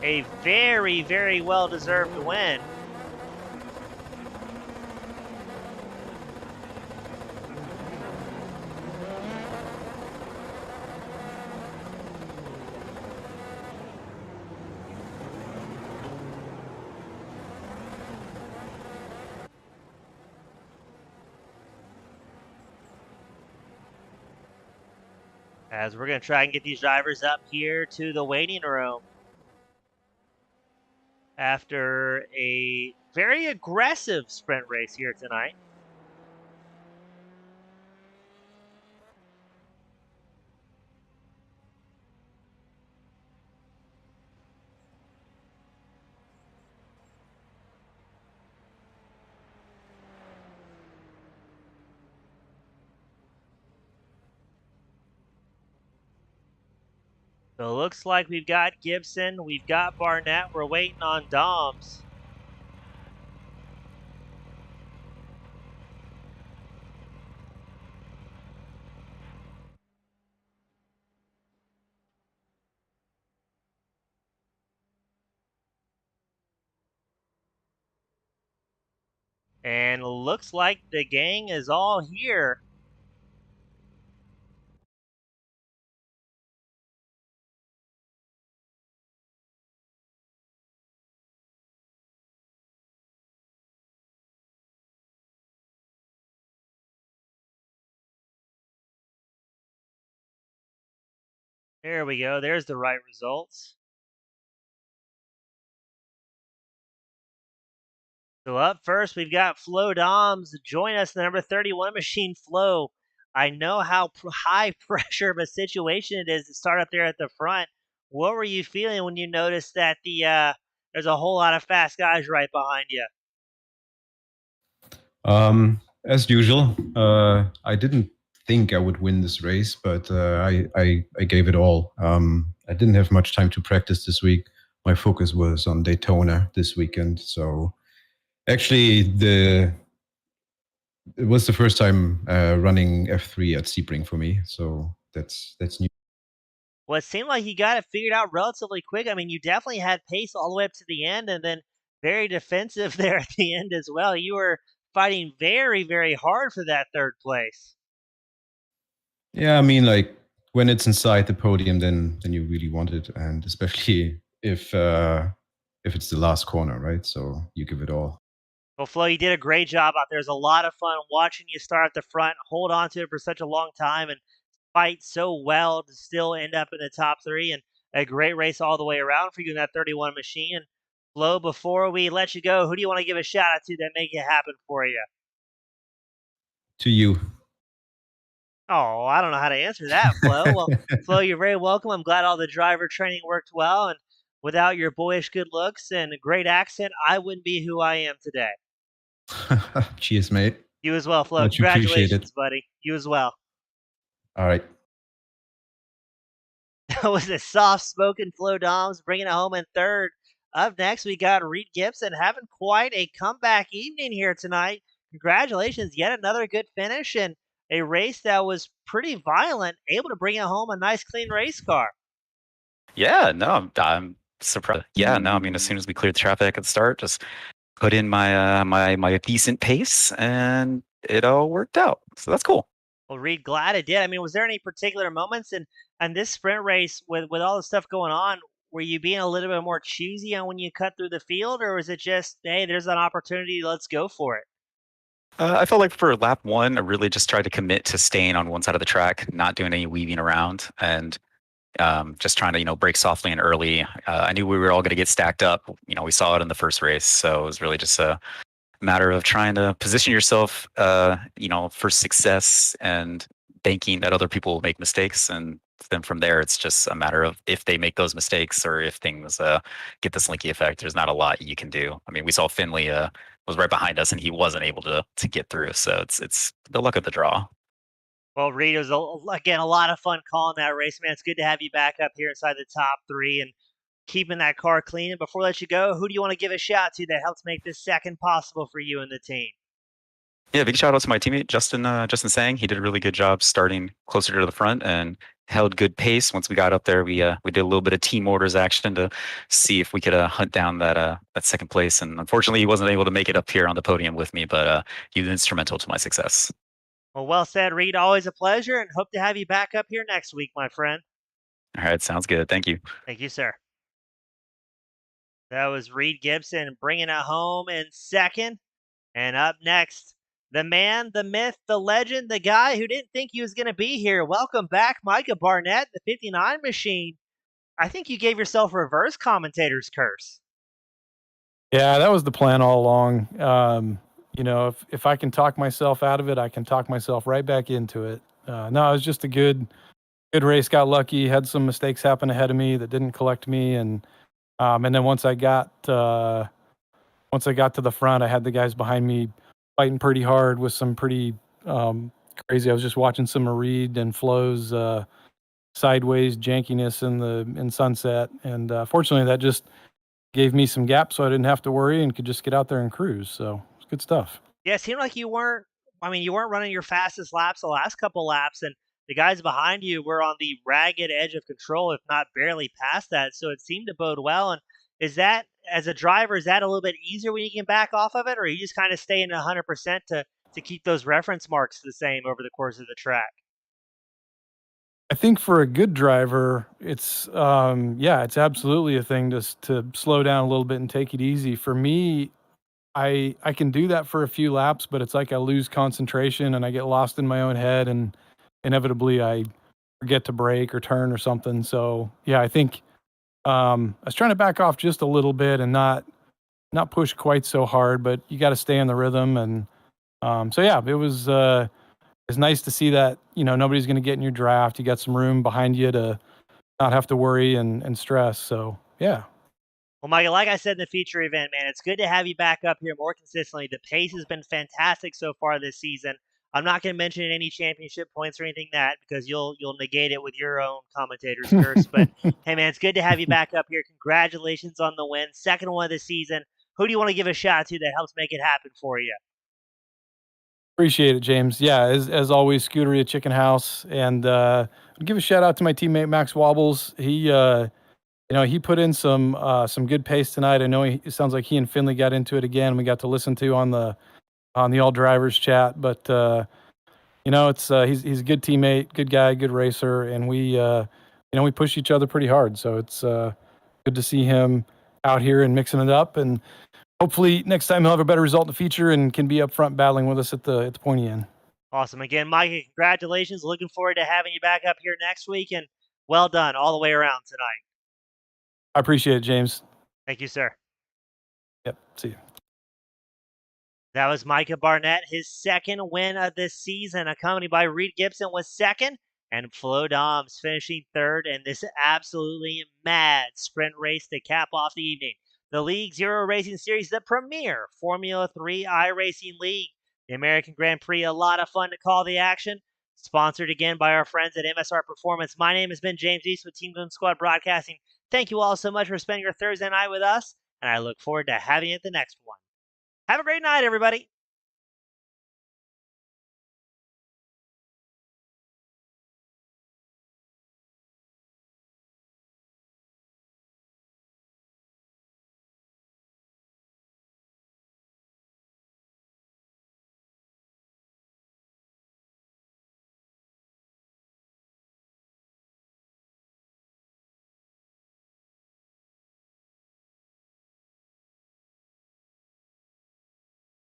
A very, very well-deserved win. As we're going to try and get these drivers up here to the waiting room after a very aggressive sprint race here tonight. So it looks like we've got Gibson, we've got Barnett, we're waiting on Doms. And looks like the gang is all here. There we go. There's the right results. So up first, we've got Flo Doms. Join us, the number 31 machine, Flo. I know how high pressure of a situation it is to start up there at the front. What were you feeling when you noticed that there's a whole lot of fast guys right behind you? As usual, I didn't think I would win this race, but I gave it all. I didn't have much time to practice this week. My focus was on Daytona this weekend. So actually, it was the first time running F3 at Sebring for me. So that's new. Well, it seemed like you got it figured out relatively quick. I mean, you definitely had pace all the way up to the end, and then very defensive there at the end as well. You were fighting very, very hard for that third place. Yeah, I mean, like when it's inside the podium, then you really want it, and especially if it's the last corner, right? So you give it all. Well, Flo, you did a great job out there. It was a lot of fun watching you start at the front, hold on to it for such a long time, and fight so well to still end up in the top three. And a great race all the way around for you in that 31 machine. And Flo, before we let you go, who do you want to give a shout out to that make it happen for you? To you. Oh, I don't know how to answer that, Flo. Well, Flo, you're very welcome. I'm glad all the driver training worked well. And without your boyish good looks and a great accent, I wouldn't be who I am today. Cheers, mate. You as well, Flo. Much appreciated. Congratulations, buddy. You as well. All right. That was a soft-spoken Flo Doms bringing it home in third. Up next, we got Reed Gibson having quite a comeback evening here tonight. Congratulations, yet another good finish and a race that was pretty violent, able to bring it home a nice clean race car. Yeah, no, I'm surprised. Yeah, no, I mean, as soon as we cleared the traffic at the start, just put in my decent pace, and it all worked out. So that's cool. Well, Reed, glad it did. I mean, was there any particular moments in this sprint race with all the stuff going on? Were you being a little bit more choosy on when you cut through the field, or was it just, hey, there's an opportunity, let's go for it? I felt like for lap one, I really just tried to commit to staying on one side of the track, not doing any weaving around, and just trying to brake softly and early. I knew we were all going to get stacked up. We saw it in the first race, so it was really just a matter of trying to position yourself, for success and banking that other people will make mistakes. And then from there, it's just a matter of if they make those mistakes or if things get the slinky effect. There's not a lot you can do. I mean, we saw Finley was right behind us and he wasn't able to get through. So it's the luck of the draw. Well, Reed, it was, again, a lot of fun calling that race, man. It's good to have you back up here inside the top three and keeping that car clean. And before I let you go, who do you want to give a shout to that helps make this second possible for you and the team? Yeah, big shout out to my teammate Justin Sang. He did a really good job starting closer to the front and held good pace. Once we got up there, we did a little bit of team orders action to see if we could hunt down that second place. And unfortunately, he wasn't able to make it up here on the podium with me, but he was instrumental to my success. Well said, Reed. Always a pleasure, and hope to have you back up here next week, my friend. All right, sounds good. Thank you. Thank you, sir. That was Reed Gibson bringing it home in second. And up next, the man, the myth, the legend, the guy who didn't think he was going to be here. Welcome back, Micah Barnett, the 59 machine. I think you gave yourself a reverse commentator's curse. Yeah, that was the plan all along. If I can talk myself out of it, I can talk myself right back into it. No, it was just a good race. Got lucky. Had some mistakes happen ahead of me that didn't collect me, and then once I got to the front, I had the guys behind me fighting pretty hard with some pretty crazy. I was just watching some Reed and Flo's sideways jankiness in Sunset, and fortunately that just gave me some gaps so I didn't have to worry and could just get out there and cruise. So it's good stuff. Yeah, it seemed like you weren't running your fastest laps the last couple laps, and the guys behind you were on the ragged edge of control, if not barely past that. So it seemed to bode well. And is that, as a driver, is that a little bit easier when you can back off of it, or are you just kind of staying 100% to keep those reference marks the same over the course of the track? I think for a good driver, it's it's absolutely a thing to slow down a little bit and take it easy. For me, I can do that for a few laps, but it's like I lose concentration and I get lost in my own head, and inevitably I forget to brake or turn or something. So yeah, I think I was trying to back off just a little bit and not push quite so hard, but you got to stay in the rhythm. And so yeah, it was it's nice to see that nobody's going to get in your draft. You got some room behind you to not have to worry and stress. So yeah. Well, Michael, like I said in the feature event, man, it's good to have you back up here more consistently. The pace has been fantastic so far this season. I'm not going to mention any championship points or anything because you'll negate it with your own commentator's curse. But hey, man, it's good to have you back up here. Congratulations on the win, second one of the season. Who do you want to give a shout out to that helps make it happen for you? Appreciate it, James. Yeah, as always, Scuderia Chicken House, and give a shout out to my teammate Max Wobbles. He he put in some good pace tonight. I know it sounds like he and Finley got into it again. We got to listen to on the all drivers chat, but it's he's a good teammate, good guy, good racer, and we push each other pretty hard. So it's good to see him out here and mixing it up, and hopefully next time he'll have a better result in the feature and can be up front battling with us at the pointy end. Awesome. Again, Mike, congratulations. Looking forward to having you back up here next week, and well done all the way around tonight. I appreciate it, James. Thank you, sir. Yep. See you. That was Micah Barnett, his second win of this season, accompanied by Reed Gibson was second, and Flo Doms finishing third in this absolutely mad sprint race to cap off the evening. The League Zero Racing Series, the premier Formula 3 iRacing League. The American Grand Prix, a lot of fun to call the action. Sponsored again by our friends at MSR Performance. My name has been James East with Team Goon Squad Broadcasting. Thank you all so much for spending your Thursday night with us, and I look forward to having you at the next one. Have a great night, everybody.